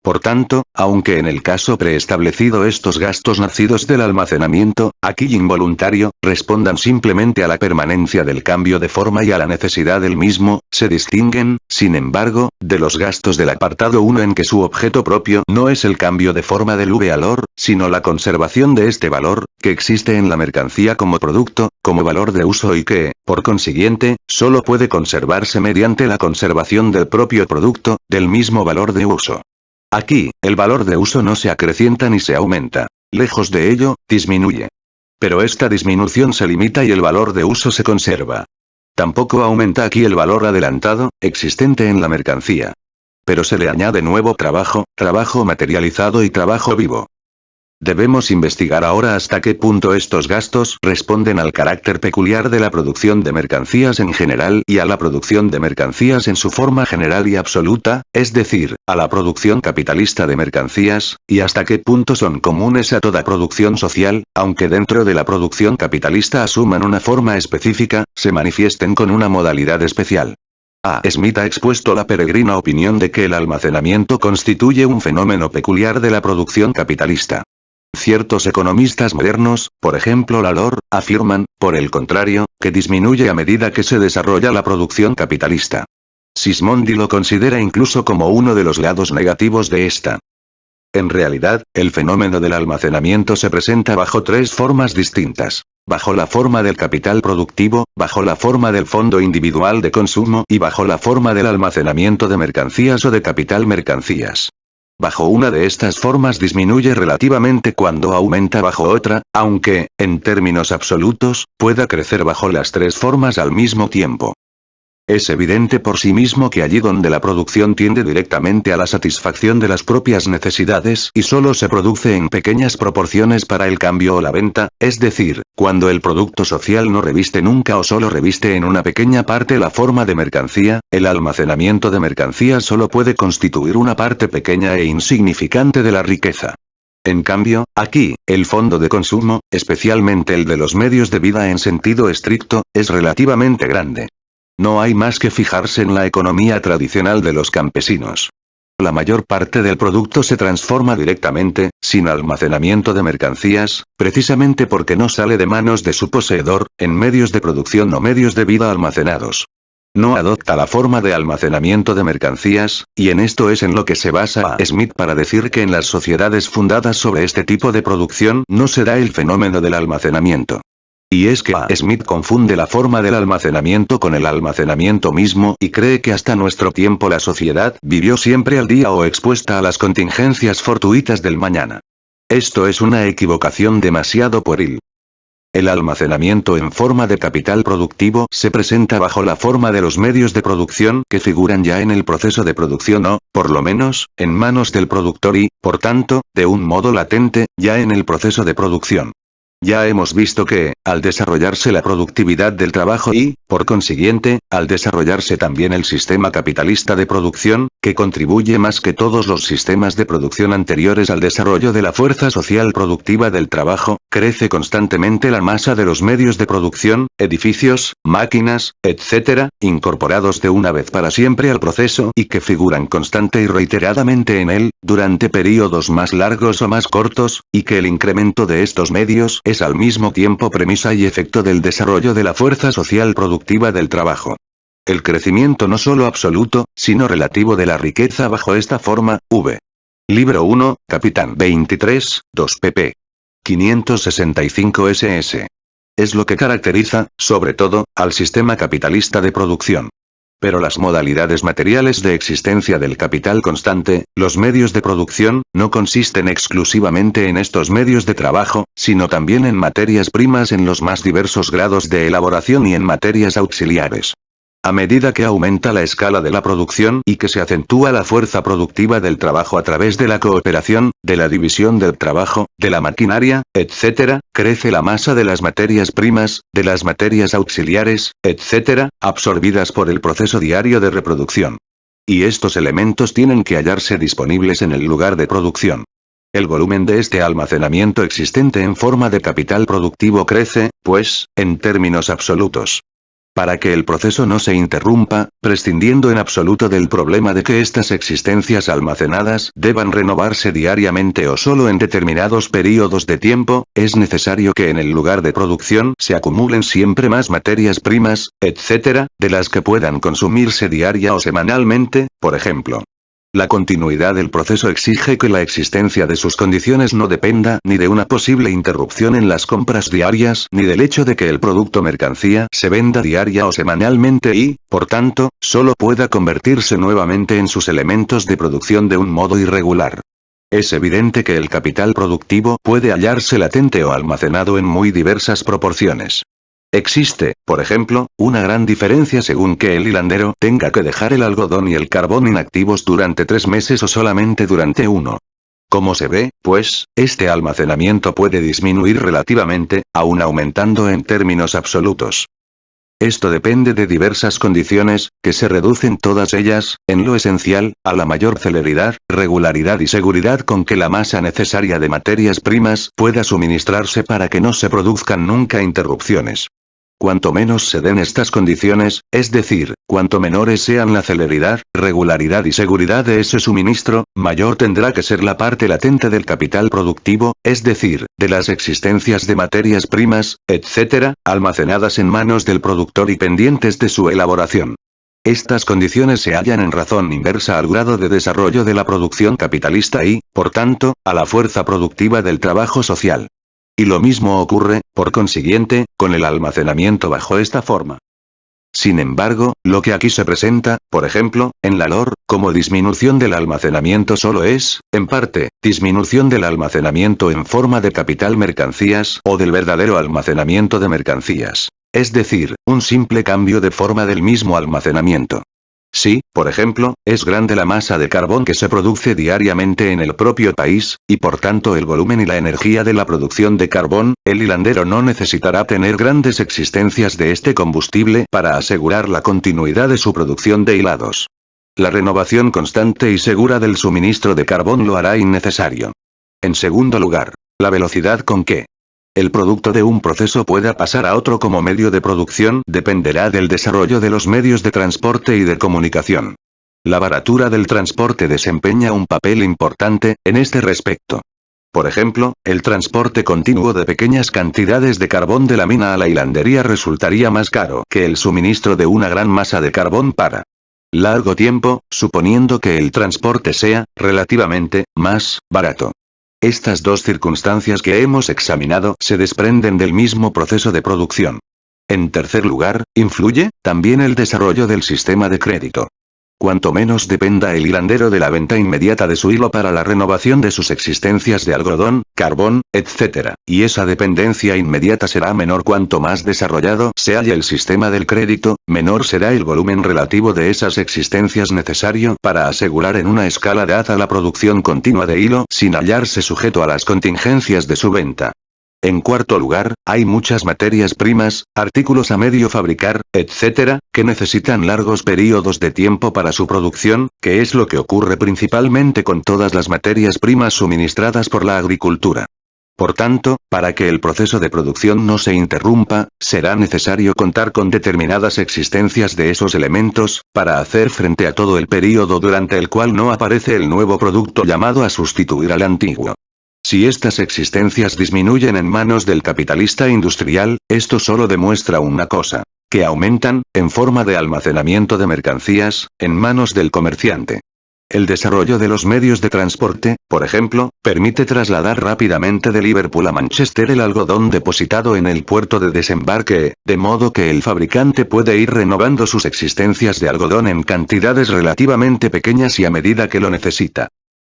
Por tanto, aunque en el caso preestablecido estos gastos nacidos del almacenamiento, aquí involuntario, respondan simplemente a la permanencia del cambio de forma y a la necesidad del mismo, se distinguen, sin embargo, de los gastos del apartado 1 en que su objeto propio no es el cambio de forma del valor, sino la conservación de este valor, que existe en la mercancía como producto, como valor de uso y que, por consiguiente, solo puede conservarse mediante la conservación del propio producto, del mismo valor de uso. Aquí, el valor de uso no se acrecienta ni se aumenta. Lejos de ello, disminuye. Pero esta disminución se limita y el valor de uso se conserva. Tampoco aumenta aquí el valor adelantado, existente en la mercancía. Pero se le añade nuevo trabajo, trabajo materializado y trabajo vivo. Debemos investigar ahora hasta qué punto estos gastos responden al carácter peculiar de la producción de mercancías en general y a la producción de mercancías en su forma general y absoluta, es decir, a la producción capitalista de mercancías, y hasta qué punto son comunes a toda producción social, aunque dentro de la producción capitalista asuman una forma específica, se manifiesten con una modalidad especial. A. Smith ha expuesto la peregrina opinión de que el almacenamiento constituye un fenómeno peculiar de la producción capitalista. Ciertos economistas modernos, por ejemplo Lalor, afirman, por el contrario, que disminuye a medida que se desarrolla la producción capitalista. Sismondi lo considera incluso como uno de los lados negativos de esta. En realidad, el fenómeno del almacenamiento se presenta bajo tres formas distintas. Bajo la forma del capital productivo, bajo la forma del fondo individual de consumo y bajo la forma del almacenamiento de mercancías o de capital mercancías. Bajo una de estas formas disminuye relativamente cuando aumenta bajo otra, aunque, en términos absolutos, pueda crecer bajo las tres formas al mismo tiempo. Es evidente por sí mismo que allí donde la producción tiende directamente a la satisfacción de las propias necesidades y solo se produce en pequeñas proporciones para el cambio o la venta, es decir, cuando el producto social no reviste nunca o solo reviste en una pequeña parte la forma de mercancía, el almacenamiento de mercancías solo puede constituir una parte pequeña e insignificante de la riqueza. En cambio, aquí, el fondo de consumo, especialmente el de los medios de vida en sentido estricto, es relativamente grande. No hay más que fijarse en la economía tradicional de los campesinos. La mayor parte del producto se transforma directamente, sin almacenamiento de mercancías, precisamente porque no sale de manos de su poseedor, en medios de producción o medios de vida almacenados. No adopta la forma de almacenamiento de mercancías, y en esto es en lo que se basa a Smith para decir que en las sociedades fundadas sobre este tipo de producción no se da el fenómeno del almacenamiento. Y es que Smith confunde la forma del almacenamiento con el almacenamiento mismo y cree que hasta nuestro tiempo la sociedad vivió siempre al día o expuesta a las contingencias fortuitas del mañana. Esto es una equivocación demasiado pueril. El almacenamiento en forma de capital productivo se presenta bajo la forma de los medios de producción que figuran ya en el proceso de producción o, por lo menos, en manos del productor y, por tanto, de un modo latente, ya en el proceso de producción. Ya hemos visto que, al desarrollarse la productividad del trabajo y, por consiguiente, al desarrollarse también el sistema capitalista de producción, que contribuye más que todos los sistemas de producción anteriores al desarrollo de la fuerza social productiva del trabajo, crece constantemente la masa de los medios de producción, edificios, máquinas, etc., incorporados de una vez para siempre al proceso y que figuran constante y reiteradamente en él, durante períodos más largos o más cortos, y que el incremento de estos medios es al mismo tiempo premisa y efecto del desarrollo de la fuerza social productiva del trabajo. El crecimiento no solo absoluto, sino relativo de la riqueza bajo esta forma, v. Libro 1, Capitán 23, 2 pp. 565 ss. Es lo que caracteriza, sobre todo, al sistema capitalista de producción. Pero las modalidades materiales de existencia del capital constante, los medios de producción, no consisten exclusivamente en estos medios de trabajo, sino también en materias primas en los más diversos grados de elaboración y en materias auxiliares. A medida que aumenta la escala de la producción y que se acentúa la fuerza productiva del trabajo a través de la cooperación, de la división del trabajo, de la maquinaria, etc., crece la masa de las materias primas, de las materias auxiliares, etc., absorbidas por el proceso diario de reproducción. Y estos elementos tienen que hallarse disponibles en el lugar de producción. El volumen de este almacenamiento existente en forma de capital productivo crece, pues, en términos absolutos. Para que el proceso no se interrumpa, prescindiendo en absoluto del problema de que estas existencias almacenadas deban renovarse diariamente o solo en determinados períodos de tiempo, es necesario que en el lugar de producción se acumulen siempre más materias primas, etc., de las que puedan consumirse diaria o semanalmente, por ejemplo. La continuidad del proceso exige que la existencia de sus condiciones no dependa ni de una posible interrupción en las compras diarias ni del hecho de que el producto mercancía se venda diaria o semanalmente y, por tanto, solo pueda convertirse nuevamente en sus elementos de producción de un modo irregular. Es evidente que el capital productivo puede hallarse latente o almacenado en muy diversas proporciones. Existe, por ejemplo, una gran diferencia según que el hilandero tenga que dejar el algodón y el carbón inactivos durante 3 meses o solamente durante 1. Como se ve, pues, este almacenamiento puede disminuir relativamente, aun aumentando en términos absolutos. Esto depende de diversas condiciones, que se reducen todas ellas, en lo esencial, a la mayor celeridad, regularidad y seguridad con que la masa necesaria de materias primas pueda suministrarse para que no se produzcan nunca interrupciones. Cuanto menos se den estas condiciones, es decir, cuanto menores sean la celeridad, regularidad y seguridad de ese suministro, mayor tendrá que ser la parte latente del capital productivo, es decir, de las existencias de materias primas, etc., almacenadas en manos del productor y pendientes de su elaboración. Estas condiciones se hallan en razón inversa al grado de desarrollo de la producción capitalista y, por tanto, a la fuerza productiva del trabajo social. Y lo mismo ocurre, por consiguiente, con el almacenamiento bajo esta forma. Sin embargo, lo que aquí se presenta, por ejemplo, en la LOR, como disminución del almacenamiento solo es, en parte, disminución del almacenamiento en forma de capital mercancías o del verdadero almacenamiento de mercancías. Es decir, un simple cambio de forma del mismo almacenamiento. Si, por ejemplo, es grande la masa de carbón que se produce diariamente en el propio país, y por tanto el volumen y la energía de la producción de carbón, el hilandero no necesitará tener grandes existencias de este combustible para asegurar la continuidad de su producción de hilados. La renovación constante y segura del suministro de carbón lo hará innecesario. En segundo lugar, la velocidad con que el producto de un proceso pueda pasar a otro como medio de producción dependerá del desarrollo de los medios de transporte y de comunicación. La baratura del transporte desempeña un papel importante en este respecto. Por ejemplo, el transporte continuo de pequeñas cantidades de carbón de la mina a la hilandería resultaría más caro que el suministro de una gran masa de carbón para largo tiempo, suponiendo que el transporte sea, relativamente, más barato. Estas dos circunstancias que hemos examinado se desprenden del mismo proceso de producción. En tercer lugar, influye, también el desarrollo del sistema de crédito. Cuanto menos dependa el hilandero de la venta inmediata de su hilo para la renovación de sus existencias de algodón, carbón, etc., y esa dependencia inmediata será menor cuanto más desarrollado se halla el sistema del crédito, menor será el volumen relativo de esas existencias necesario para asegurar en una escala de A la producción continua de hilo sin hallarse sujeto a las contingencias de su venta. En cuarto lugar, hay muchas materias primas, artículos a medio fabricar, etc., que necesitan largos periodos de tiempo para su producción, que es lo que ocurre principalmente con todas las materias primas suministradas por la agricultura. Por tanto, para que el proceso de producción no se interrumpa, será necesario contar con determinadas existencias de esos elementos, para hacer frente a todo el período durante el cual no aparece el nuevo producto llamado a sustituir al antiguo. Si estas existencias disminuyen en manos del capitalista industrial, esto solo demuestra una cosa, que aumentan, en forma de almacenamiento de mercancías, en manos del comerciante. El desarrollo de los medios de transporte, por ejemplo, permite trasladar rápidamente de Liverpool a Manchester el algodón depositado en el puerto de desembarque, de modo que el fabricante puede ir renovando sus existencias de algodón en cantidades relativamente pequeñas y a medida que lo necesita.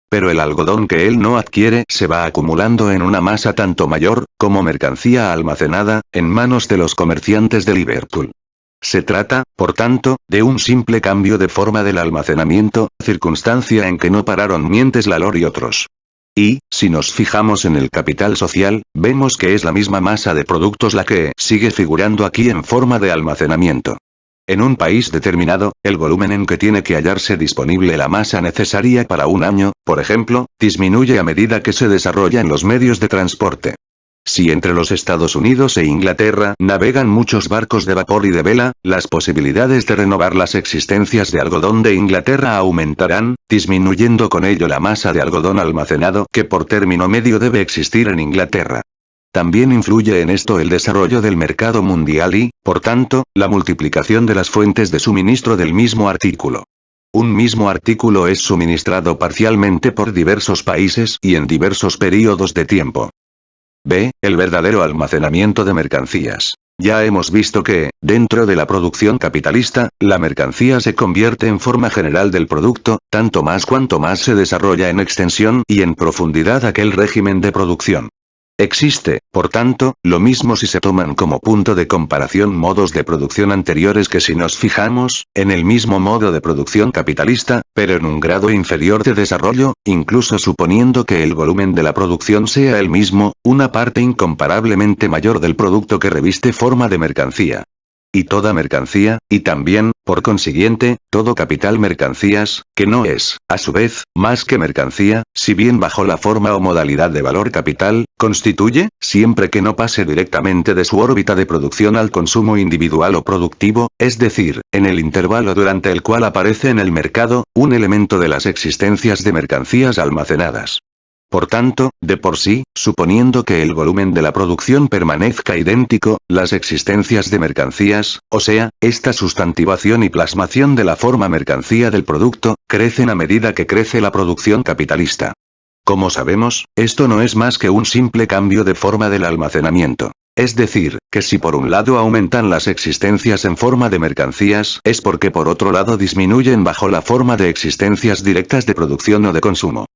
Pero el algodón que él no adquiere se va acumulando en una masa tanto mayor, como mercancía almacenada, en manos de los comerciantes de Liverpool. Se trata, por tanto, de un simple cambio de forma del almacenamiento, circunstancia en que no pararon Mientes Lalor y otros. Y, si nos fijamos en el capital social, vemos que es la misma masa de productos la que sigue figurando aquí en forma de almacenamiento. En un país determinado, el volumen en que tiene que hallarse disponible la masa necesaria para un año, por ejemplo, disminuye a medida que se desarrollan los medios de transporte. Si entre los Estados Unidos e Inglaterra navegan muchos barcos de vapor y de vela, las posibilidades de renovar las existencias de algodón de Inglaterra aumentarán, disminuyendo con ello la masa de algodón almacenado que por término medio debe existir en Inglaterra. También influye en esto el desarrollo del mercado mundial y, por tanto, la multiplicación de las fuentes de suministro del mismo artículo. Un mismo artículo es suministrado parcialmente por diversos países y en diversos períodos de tiempo. B. El verdadero almacenamiento de mercancías. Ya hemos visto que, dentro de la producción capitalista, la mercancía se convierte en forma general del producto, tanto más cuanto más se desarrolla en extensión y en profundidad aquel régimen de producción. Existe, por tanto, lo mismo si se toman como punto de comparación modos de producción anteriores que si nos fijamos, en el mismo modo de producción capitalista, pero en un grado inferior de desarrollo, incluso suponiendo que el volumen de la producción sea el mismo, una parte incomparablemente mayor del producto que reviste forma de mercancía. Y toda mercancía, y también, por consiguiente, todo capital mercancías, que no es, a su vez, más que mercancía, si bien bajo la forma o modalidad de valor capital, constituye, siempre que no pase directamente de su órbita de producción al consumo individual o productivo, es decir, en el intervalo durante el cual aparece en el mercado, un elemento de las existencias de mercancías almacenadas. Por tanto, de por sí, suponiendo que el volumen de la producción permanezca idéntico, las existencias de mercancías, o sea, esta sustantivación y plasmación de la forma mercancía del producto, crecen a medida que crece la producción capitalista. Como sabemos, esto no es más que un simple cambio de forma del almacenamiento. Es decir, que si por un lado aumentan las existencias en forma de mercancías, es porque por otro lado disminuyen bajo la forma de existencias directas de producción o de consumo.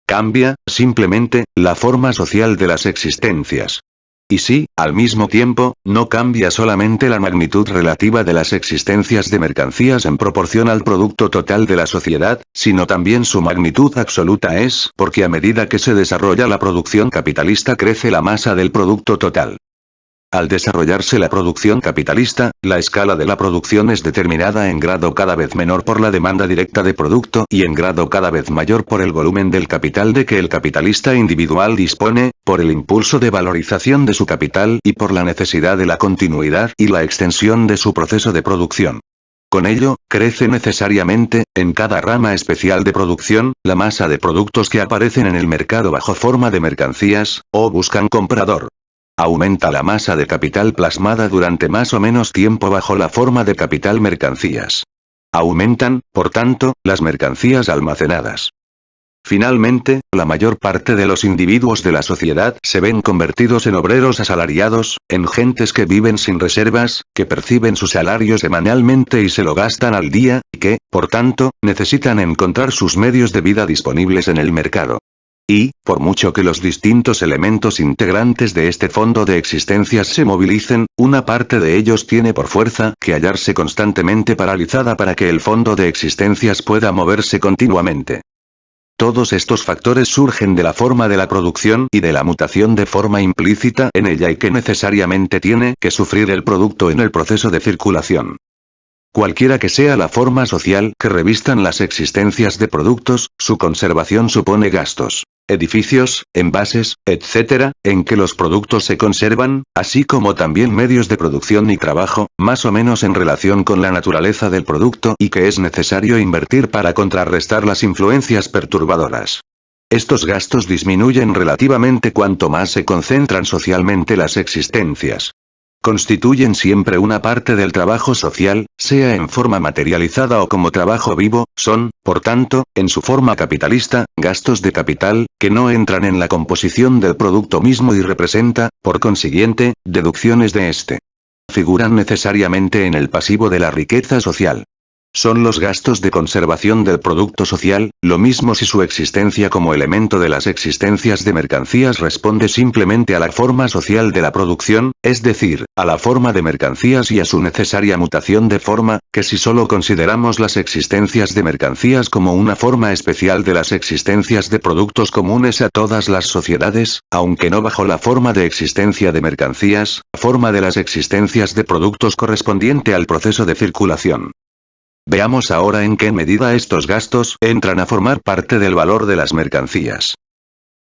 Cambia, simplemente, la forma social de las existencias. Y si, al mismo tiempo, no cambia solamente la magnitud relativa de las existencias de mercancías en proporción al producto total de la sociedad, sino también su magnitud absoluta es, porque a medida que se desarrolla la producción capitalista crece la masa del producto total. Al desarrollarse la producción capitalista, la escala de la producción es determinada en grado cada vez menor por la demanda directa de producto y en grado cada vez mayor por el volumen del capital de que el capitalista individual dispone, por el impulso de valorización de su capital y por la necesidad de la continuidad y la extensión de su proceso de producción. Con ello, crece necesariamente, en cada rama especial de producción, la masa de productos que aparecen en el mercado bajo forma de mercancías, o buscan comprador. Aumenta la masa de capital plasmada durante más o menos tiempo bajo la forma de capital mercancías. Aumentan, por tanto, las mercancías almacenadas. Finalmente, la mayor parte de los individuos de la sociedad se ven convertidos en obreros asalariados, en gentes que viven sin reservas, que perciben su salario semanalmente y se lo gastan al día, y que, por tanto, necesitan encontrar sus medios de vida disponibles en el mercado. Y, por mucho que los distintos elementos integrantes de este fondo de existencias se movilicen, una parte de ellos tiene por fuerza que hallarse constantemente paralizada para que el fondo de existencias pueda moverse continuamente. Todos estos factores surgen de la forma de la producción y de la mutación de forma implícita en ella y que necesariamente tiene que sufrir el producto en el proceso de circulación. Cualquiera que sea la forma social que revistan las existencias de productos, su conservación supone gastos. Edificios, envases, etc., en que los productos se conservan, así como también medios de producción y trabajo, más o menos en relación con la naturaleza del producto y que es necesario invertir para contrarrestar las influencias perturbadoras. Estos gastos disminuyen relativamente cuanto más se concentran socialmente las existencias. Constituyen siempre una parte del trabajo social, sea en forma materializada o como trabajo vivo, son, por tanto, en su forma capitalista, gastos de capital, que no entran en la composición del producto mismo y representa, por consiguiente, deducciones de este. Figuran necesariamente en el pasivo de la riqueza social. Son los gastos de conservación del producto social, lo mismo si su existencia como elemento de las existencias de mercancías responde simplemente a la forma social de la producción, es decir, a la forma de mercancías y a su necesaria mutación de forma, que si solo consideramos las existencias de mercancías como una forma especial de las existencias de productos comunes a todas las sociedades, aunque no bajo la forma de existencia de mercancías, forma de las existencias de productos correspondiente al proceso de circulación. Veamos ahora en qué medida estos gastos entran a formar parte del valor de las mercancías.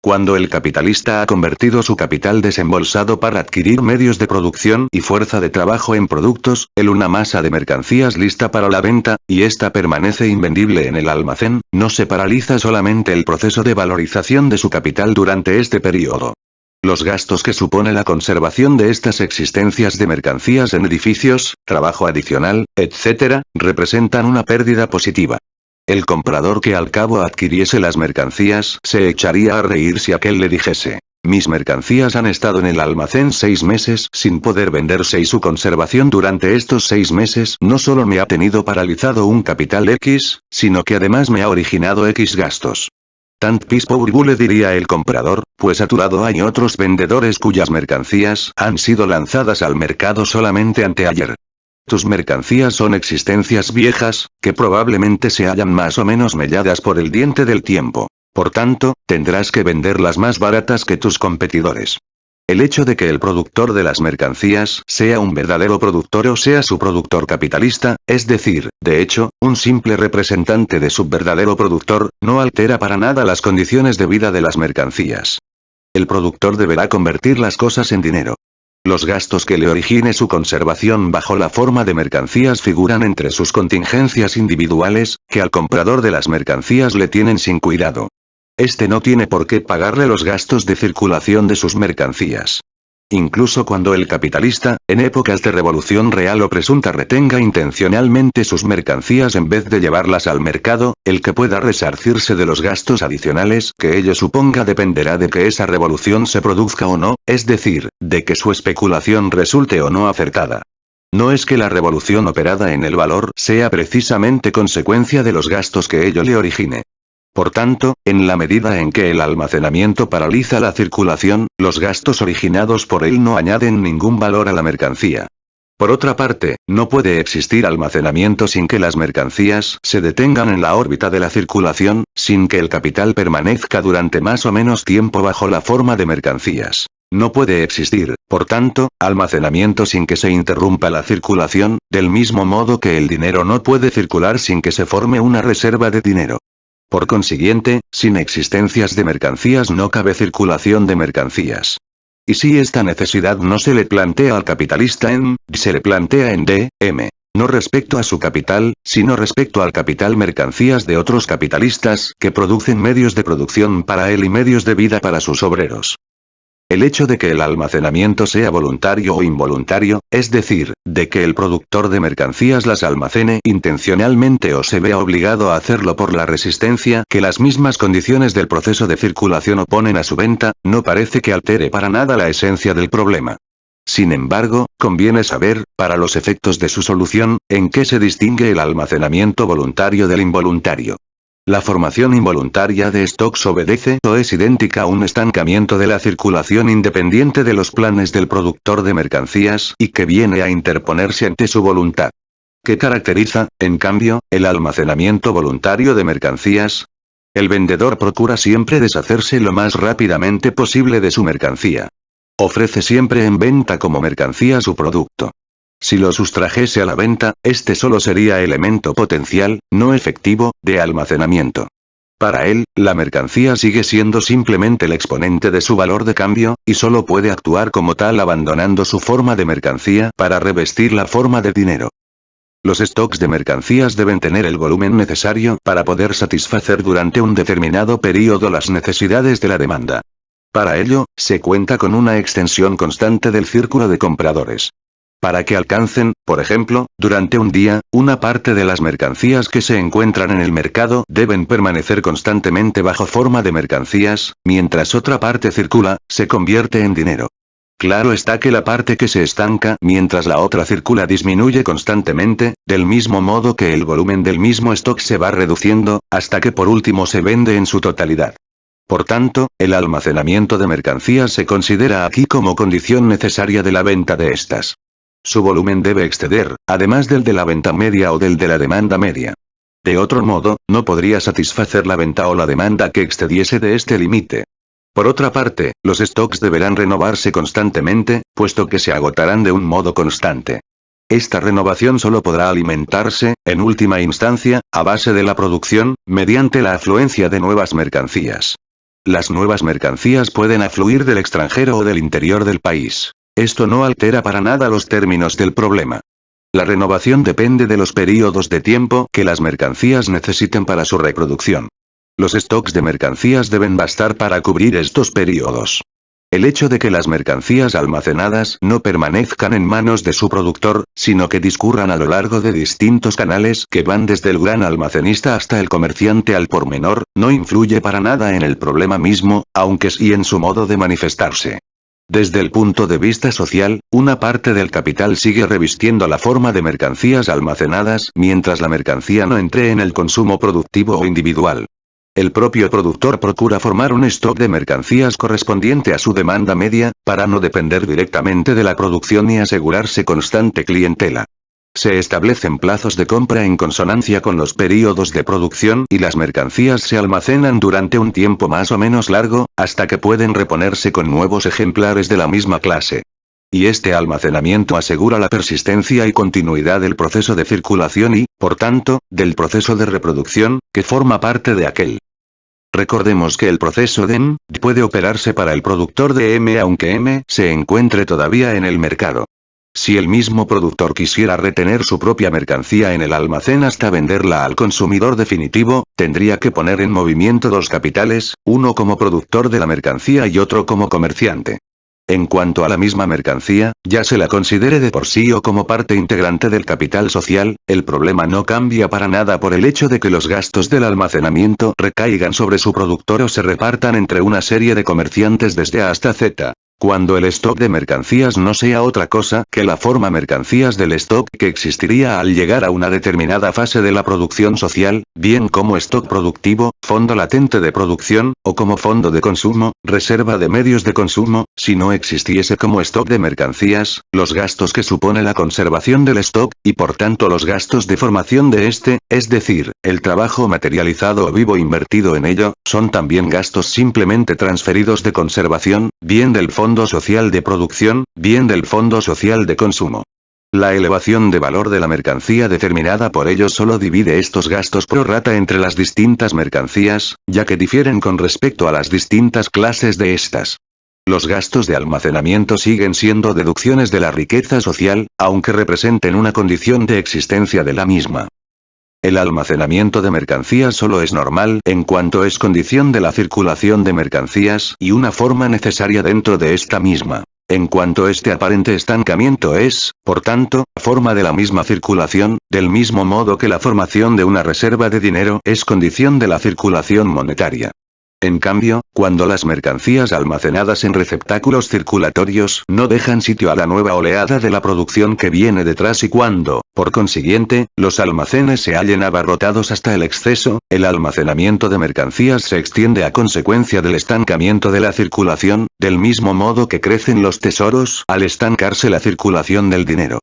Cuando el capitalista ha convertido su capital desembolsado para adquirir medios de producción y fuerza de trabajo en productos, en una masa de mercancías lista para la venta, y ésta permanece invendible en el almacén, no se paraliza solamente el proceso de valorización de su capital durante este periodo. Los gastos que supone la conservación de estas existencias de mercancías en edificios, trabajo adicional, etc., representan una pérdida positiva. El comprador que al cabo adquiriese las mercancías se echaría a reír si aquel le dijese: Mis mercancías han estado en el almacén 6 meses sin poder venderse y su conservación durante estos 6 meses no solo me ha tenido paralizado un capital X, sino que además me ha originado X gastos. Tant pis pour le diría el comprador, pues a tu lado hay otros vendedores cuyas mercancías han sido lanzadas al mercado solamente anteayer. Tus mercancías son existencias viejas, que probablemente se hallan más o menos melladas por el diente del tiempo. Por tanto, tendrás que venderlas más baratas que tus competidores. El hecho de que el productor de las mercancías sea un verdadero productor o sea su productor capitalista, es decir, de hecho, un simple representante de su verdadero productor, no altera para nada las condiciones de vida de las mercancías. El productor deberá convertir las cosas en dinero. Los gastos que le origine su conservación bajo la forma de mercancías figuran entre sus contingencias individuales, que al comprador de las mercancías le tienen sin cuidado. Este no tiene por qué pagarle los gastos de circulación de sus mercancías. Incluso cuando el capitalista, en épocas de revolución real o presunta retenga intencionalmente sus mercancías en vez de llevarlas al mercado, el que pueda resarcirse de los gastos adicionales que ello suponga dependerá de que esa revolución se produzca o no, es decir, de que su especulación resulte o no acertada. No es que la revolución operada en el valor sea precisamente consecuencia de los gastos que ello le origine. Por tanto, en la medida en que el almacenamiento paraliza la circulación, los gastos originados por él no añaden ningún valor a la mercancía. Por otra parte, no puede existir almacenamiento sin que las mercancías se detengan en la órbita de la circulación, sin que el capital permanezca durante más o menos tiempo bajo la forma de mercancías. No puede existir, por tanto, almacenamiento sin que se interrumpa la circulación, del mismo modo que el dinero no puede circular sin que se forme una reserva de dinero. Por consiguiente, sin existencias de mercancías no cabe circulación de mercancías. Y si esta necesidad no se le plantea al capitalista en, se le plantea en D.M. No respecto a su capital, sino respecto al capital mercancías de otros capitalistas que producen medios de producción para él y medios de vida para sus obreros. El hecho de que el almacenamiento sea voluntario o involuntario, es decir, de que el productor de mercancías las almacene intencionalmente o se vea obligado a hacerlo por la resistencia que las mismas condiciones del proceso de circulación oponen a su venta, no parece que altere para nada la esencia del problema. Sin embargo, conviene saber, para los efectos de su solución, en qué se distingue el almacenamiento voluntario del involuntario. La formación involuntaria de stocks obedece o es idéntica a un estancamiento de la circulación independiente de los planes del productor de mercancías y que viene a interponerse ante su voluntad. ¿Qué caracteriza, en cambio, el almacenamiento voluntario de mercancías? El vendedor procura siempre deshacerse lo más rápidamente posible de su mercancía. Ofrece siempre en venta como mercancía su producto. Si lo sustrajese a la venta, este solo sería elemento potencial, no efectivo, de almacenamiento. Para él, la mercancía sigue siendo simplemente el exponente de su valor de cambio, y solo puede actuar como tal abandonando su forma de mercancía para revestir la forma de dinero. Los stocks de mercancías deben tener el volumen necesario para poder satisfacer durante un determinado período las necesidades de la demanda. Para ello, se cuenta con una extensión constante del círculo de compradores. Para que alcancen, por ejemplo, durante un día, una parte de las mercancías que se encuentran en el mercado deben permanecer constantemente bajo forma de mercancías, mientras otra parte circula, se convierte en dinero. Claro está que la parte que se estanca mientras la otra circula disminuye constantemente, del mismo modo que el volumen del mismo stock se va reduciendo, hasta que por último se vende en su totalidad. Por tanto, el almacenamiento de mercancías se considera aquí como condición necesaria de la venta de estas. Su volumen debe exceder, además del de la venta media o del de la demanda media. De otro modo, no podría satisfacer la venta o la demanda que excediese de este límite. Por otra parte, los stocks deberán renovarse constantemente, puesto que se agotarán de un modo constante. Esta renovación solo podrá alimentarse, en última instancia, a base de la producción, mediante la afluencia de nuevas mercancías. Las nuevas mercancías pueden afluir del extranjero o del interior del país. Esto no altera para nada los términos del problema. La renovación depende de los períodos de tiempo que las mercancías necesiten para su reproducción. Los stocks de mercancías deben bastar para cubrir estos períodos. El hecho de que las mercancías almacenadas no permanezcan en manos de su productor, sino que discurran a lo largo de distintos canales que van desde el gran almacenista hasta el comerciante al por menor, no influye para nada en el problema mismo, aunque sí en su modo de manifestarse. Desde el punto de vista social, una parte del capital sigue revistiendo la forma de mercancías almacenadas mientras la mercancía no entre en el consumo productivo o individual. El propio productor procura formar un stock de mercancías correspondiente a su demanda media, para no depender directamente de la producción y asegurarse constante clientela. Se establecen plazos de compra en consonancia con los períodos de producción y las mercancías se almacenan durante un tiempo más o menos largo, hasta que pueden reponerse con nuevos ejemplares de la misma clase. Y este almacenamiento asegura la persistencia y continuidad del proceso de circulación y, por tanto, del proceso de reproducción, que forma parte de aquel. Recordemos que el proceso de M puede operarse para el productor de M aunque M se encuentre todavía en el mercado. Si el mismo productor quisiera retener su propia mercancía en el almacén hasta venderla al consumidor definitivo, tendría que poner en movimiento dos capitales, uno como productor de la mercancía y otro como comerciante. En cuanto a la misma mercancía, ya se la considere de por sí o como parte integrante del capital social, el problema no cambia para nada por el hecho de que los gastos del almacenamiento recaigan sobre su productor o se repartan entre una serie de comerciantes desde A hasta Z. Cuando el stock de mercancías no sea otra cosa que la forma mercancías del stock que existiría al llegar a una determinada fase de la producción social, bien como stock productivo, fondo latente de producción, o como fondo de consumo, reserva de medios de consumo, si no existiese como stock de mercancías, los gastos que supone la conservación del stock, y por tanto los gastos de formación de este, es decir, el trabajo materializado o vivo invertido en ello, son también gastos simplemente transferidos de conservación, bien del fondo social de producción, bien del fondo social de consumo. La elevación de valor de la mercancía determinada por ello solo divide estos gastos pro rata entre las distintas mercancías, ya que difieren con respecto a las distintas clases de estas. Los gastos de almacenamiento siguen siendo deducciones de la riqueza social, aunque representen una condición de existencia de la misma. El almacenamiento de mercancías solo es normal en cuanto es condición de la circulación de mercancías y una forma necesaria dentro de esta misma. En cuanto este aparente estancamiento es, por tanto, forma de la misma circulación, del mismo modo que la formación de una reserva de dinero es condición de la circulación monetaria. En cambio, cuando las mercancías almacenadas en receptáculos circulatorios no dejan sitio a la nueva oleada de la producción que viene detrás y cuando, por consiguiente, los almacenes se hallen abarrotados hasta el exceso, el almacenamiento de mercancías se extiende a consecuencia del estancamiento de la circulación, del mismo modo que crecen los tesoros al estancarse la circulación del dinero.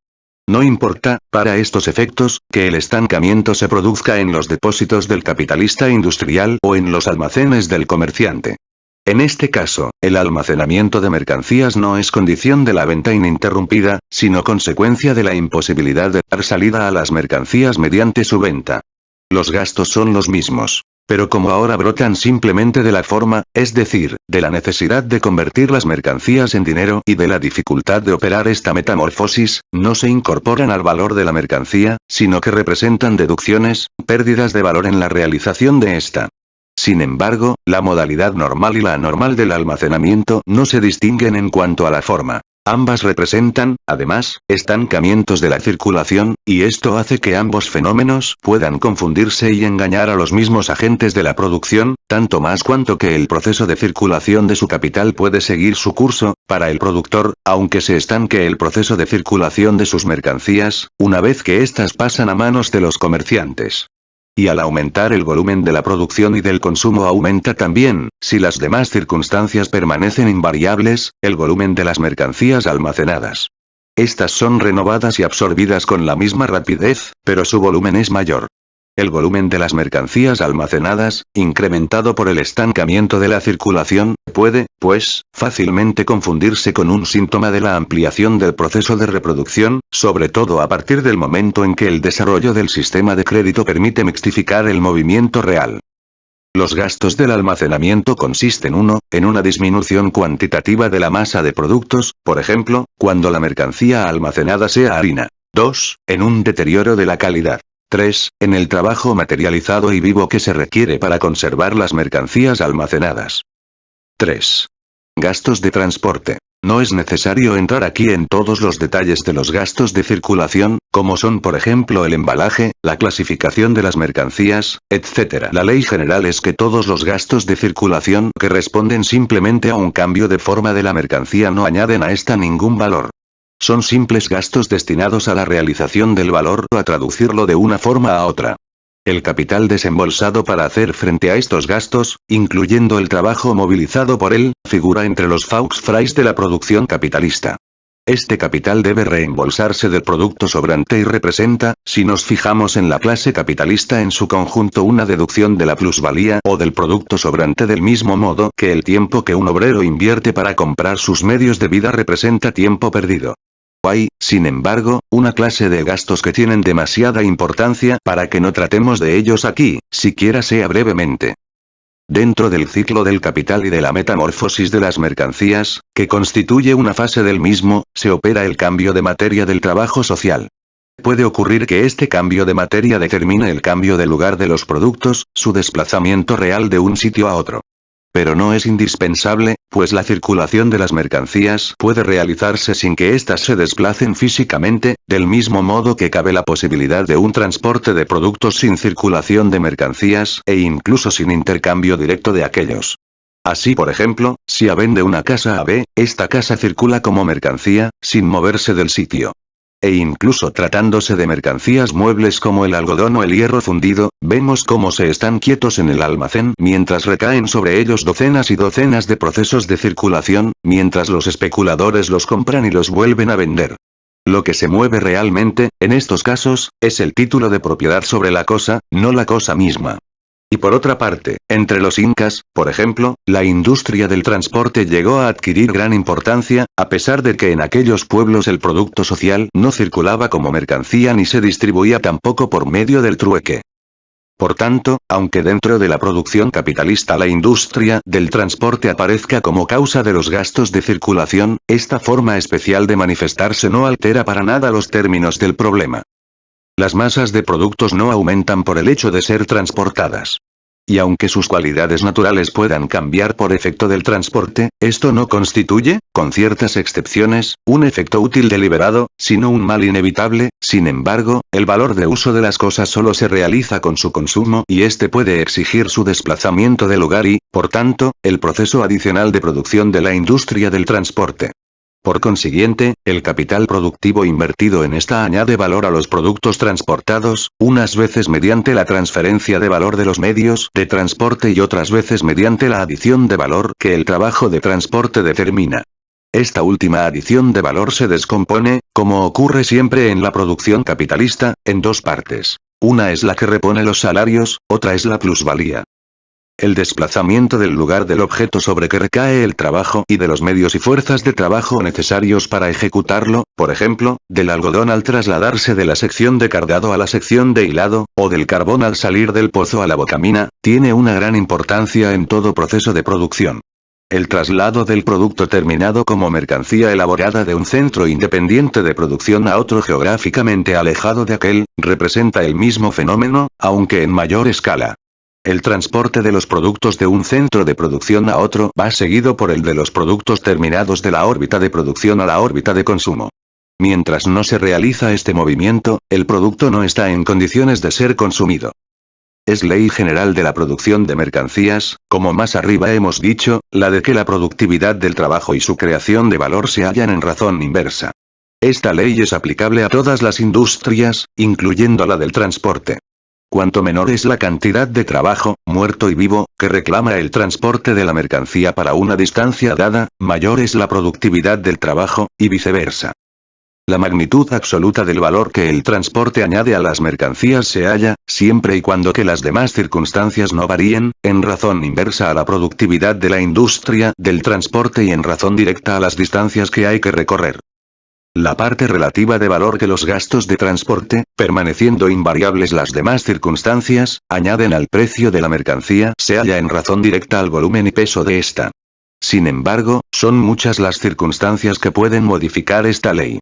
No importa, para estos efectos, que el estancamiento se produzca en los depósitos del capitalista industrial o en los almacenes del comerciante. En este caso, el almacenamiento de mercancías no es condición de la venta ininterrumpida, sino consecuencia de la imposibilidad de dar salida a las mercancías mediante su venta. Los gastos son los mismos. Pero como ahora brotan simplemente de la forma, es decir, de la necesidad de convertir las mercancías en dinero y de la dificultad de operar esta metamorfosis, no se incorporan al valor de la mercancía, sino que representan deducciones, pérdidas de valor en la realización de esta. Sin embargo, la modalidad normal y la anormal del almacenamiento no se distinguen en cuanto a la forma. Ambas representan, además, estancamientos de la circulación, y esto hace que ambos fenómenos puedan confundirse y engañar a los mismos agentes de la producción, tanto más cuanto que el proceso de circulación de su capital puede seguir su curso, para el productor, aunque se estanque el proceso de circulación de sus mercancías, una vez que éstas pasan a manos de los comerciantes. Y al aumentar el volumen de la producción y del consumo aumenta también, si las demás circunstancias permanecen invariables, el volumen de las mercancías almacenadas. Estas son renovadas y absorbidas con la misma rapidez, pero su volumen es mayor. El volumen de las mercancías almacenadas, incrementado por el estancamiento de la circulación, puede, pues, fácilmente confundirse con un síntoma de la ampliación del proceso de reproducción, sobre todo a partir del momento en que el desarrollo del sistema de crédito permite mixtificar el movimiento real. Los gastos del almacenamiento consisten en una disminución cuantitativa de la masa de productos, por ejemplo, cuando la mercancía almacenada sea harina. 2. En un deterioro de la calidad. 3. En el trabajo materializado y vivo que se requiere para conservar las mercancías almacenadas. 3. Gastos de transporte. No es necesario entrar aquí en todos los detalles de los gastos de circulación, como son por ejemplo el embalaje, la clasificación de las mercancías, etc. La ley general es que todos los gastos de circulación que responden simplemente a un cambio de forma de la mercancía no añaden a esta ningún valor. Son simples gastos destinados a la realización del valor o a traducirlo de una forma a otra. El capital desembolsado para hacer frente a estos gastos, incluyendo el trabajo movilizado por él, figura entre los Faux-Frais de la producción capitalista. Este capital debe reembolsarse del producto sobrante y representa, si nos fijamos en la clase capitalista en su conjunto, una deducción de la plusvalía o del producto sobrante, del mismo modo que el tiempo que un obrero invierte para comprar sus medios de vida representa tiempo perdido. Hay, sin embargo, una clase de gastos que tienen demasiada importancia para que no tratemos de ellos aquí, siquiera sea brevemente. Dentro del ciclo del capital y de la metamorfosis de las mercancías, que constituye una fase del mismo, se opera el cambio de materia del trabajo social. Puede ocurrir que este cambio de materia determine el cambio de lugar de los productos, su desplazamiento real de un sitio a otro. Pero no es indispensable, pues la circulación de las mercancías puede realizarse sin que éstas se desplacen físicamente, del mismo modo que cabe la posibilidad de un transporte de productos sin circulación de mercancías, e incluso sin intercambio directo de aquellos. Así, por ejemplo, si A vende una casa a B, esta casa circula como mercancía, sin moverse del sitio. E incluso tratándose de mercancías muebles como el algodón o el hierro fundido, vemos cómo se están quietos en el almacén mientras recaen sobre ellos docenas y docenas de procesos de circulación, mientras los especuladores los compran y los vuelven a vender. Lo que se mueve realmente, en estos casos, es el título de propiedad sobre la cosa, no la cosa misma. Y por otra parte, entre los incas, por ejemplo, la industria del transporte llegó a adquirir gran importancia, a pesar de que en aquellos pueblos el producto social no circulaba como mercancía ni se distribuía tampoco por medio del trueque. Por tanto, aunque dentro de la producción capitalista la industria del transporte aparezca como causa de los gastos de circulación, esta forma especial de manifestarse no altera para nada los términos del problema. Las masas de productos no aumentan por el hecho de ser transportadas. Y aunque sus cualidades naturales puedan cambiar por efecto del transporte, esto no constituye, con ciertas excepciones, un efecto útil deliberado, sino un mal inevitable. Sin embargo, el valor de uso de las cosas solo se realiza con su consumo y este puede exigir su desplazamiento de lugar y, por tanto, el proceso adicional de producción de la industria del transporte. Por consiguiente, el capital productivo invertido en esta añade valor a los productos transportados, unas veces mediante la transferencia de valor de los medios de transporte y otras veces mediante la adición de valor que el trabajo de transporte determina. Esta última adición de valor se descompone, como ocurre siempre en la producción capitalista, en dos partes. Una es la que repone los salarios, otra es la plusvalía. El desplazamiento del lugar del objeto sobre que recae el trabajo y de los medios y fuerzas de trabajo necesarios para ejecutarlo, por ejemplo, del algodón al trasladarse de la sección de cardado a la sección de hilado, o del carbón al salir del pozo a la bocamina, tiene una gran importancia en todo proceso de producción. El traslado del producto terminado como mercancía elaborada de un centro independiente de producción a otro geográficamente alejado de aquel, representa el mismo fenómeno, aunque en mayor escala. El transporte de los productos de un centro de producción a otro va seguido por el de los productos terminados de la órbita de producción a la órbita de consumo. Mientras no se realiza este movimiento, el producto no está en condiciones de ser consumido. Es ley general de la producción de mercancías, como más arriba hemos dicho, la de que la productividad del trabajo y su creación de valor se hallan en razón inversa. Esta ley es aplicable a todas las industrias, incluyendo la del transporte. Cuanto menor es la cantidad de trabajo, muerto y vivo, que reclama el transporte de la mercancía para una distancia dada, mayor es la productividad del trabajo, y viceversa. La magnitud absoluta del valor que el transporte añade a las mercancías se halla, siempre y cuando que las demás circunstancias no varíen, en razón inversa a la productividad de la industria del transporte y en razón directa a las distancias que hay que recorrer. La parte relativa de valor que los gastos de transporte, permaneciendo invariables las demás circunstancias, añaden al precio de la mercancía se halla en razón directa al volumen y peso de esta. Sin embargo, son muchas las circunstancias que pueden modificar esta ley.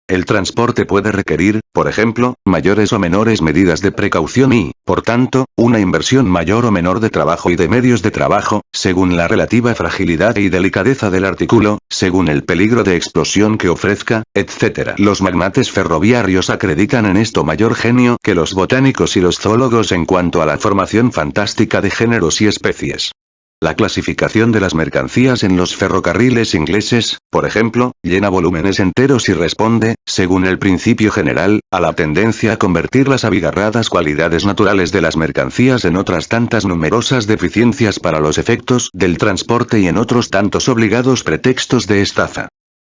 El transporte puede requerir, por ejemplo, mayores o menores medidas de precaución y, por tanto, una inversión mayor o menor de trabajo y de medios de trabajo, según la relativa fragilidad y delicadeza del artículo, según el peligro de explosión que ofrezca, etc. Los magnates ferroviarios acreditan en esto mayor genio que los botánicos y los zoólogos en cuanto a la formación fantástica de géneros y especies. La clasificación de las mercancías en los ferrocarriles ingleses, por ejemplo, llena volúmenes enteros y responde, según el principio general, a la tendencia a convertir las abigarradas cualidades naturales de las mercancías en otras tantas numerosas deficiencias para los efectos del transporte y en otros tantos obligados pretextos de estafa.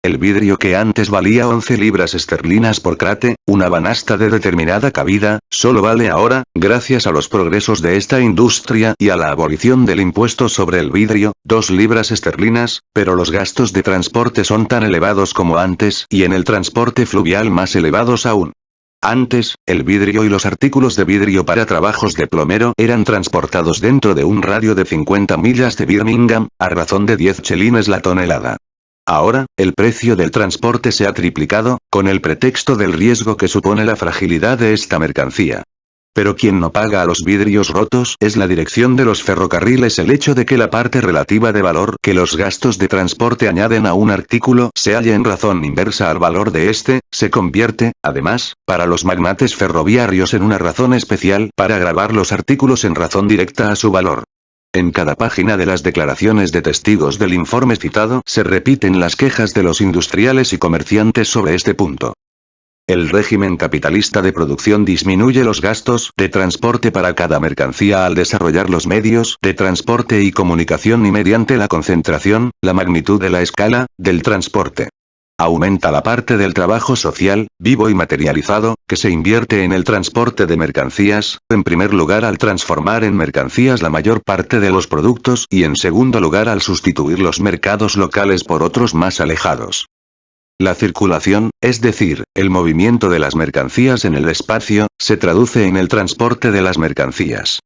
El vidrio que antes valía 11 libras esterlinas por crate, una banasta de determinada cabida, solo vale ahora, gracias a los progresos de esta industria y a la abolición del impuesto sobre el vidrio, 2 libras esterlinas, pero los gastos de transporte son tan elevados como antes y en el transporte fluvial más elevados aún. Antes, el vidrio y los artículos de vidrio para trabajos de plomero eran transportados dentro de un radio de 50 millas de Birmingham, a razón de 10 chelines la tonelada. Ahora, el precio del transporte se ha triplicado, con el pretexto del riesgo que supone la fragilidad de esta mercancía. Pero quien no paga a los vidrios rotos es la dirección de los ferrocarriles. El hecho de que la parte relativa de valor que los gastos de transporte añaden a un artículo se halla en razón inversa al valor de este, se convierte, además, para los magnates ferroviarios en una razón especial para gravar los artículos en razón directa a su valor. En cada página de las declaraciones de testigos del informe citado se repiten las quejas de los industriales y comerciantes sobre este punto. El régimen capitalista de producción disminuye los gastos de transporte para cada mercancía al desarrollar los medios de transporte y comunicación y mediante la concentración, la magnitud de la escala, del transporte. Aumenta la parte del trabajo social, vivo y materializado, que se invierte en el transporte de mercancías, en primer lugar al transformar en mercancías la mayor parte de los productos y en segundo lugar al sustituir los mercados locales por otros más alejados. La circulación, es decir, el movimiento de las mercancías en el espacio, se traduce en el transporte de las mercancías.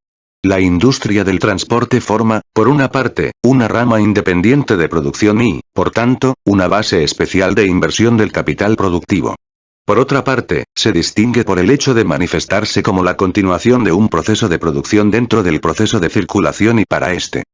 La industria del transporte forma, por una parte, una rama independiente de producción y, por tanto, una base especial de inversión del capital productivo. Por otra parte, se distingue por el hecho de manifestarse como la continuación de un proceso de producción dentro del proceso de circulación y para este.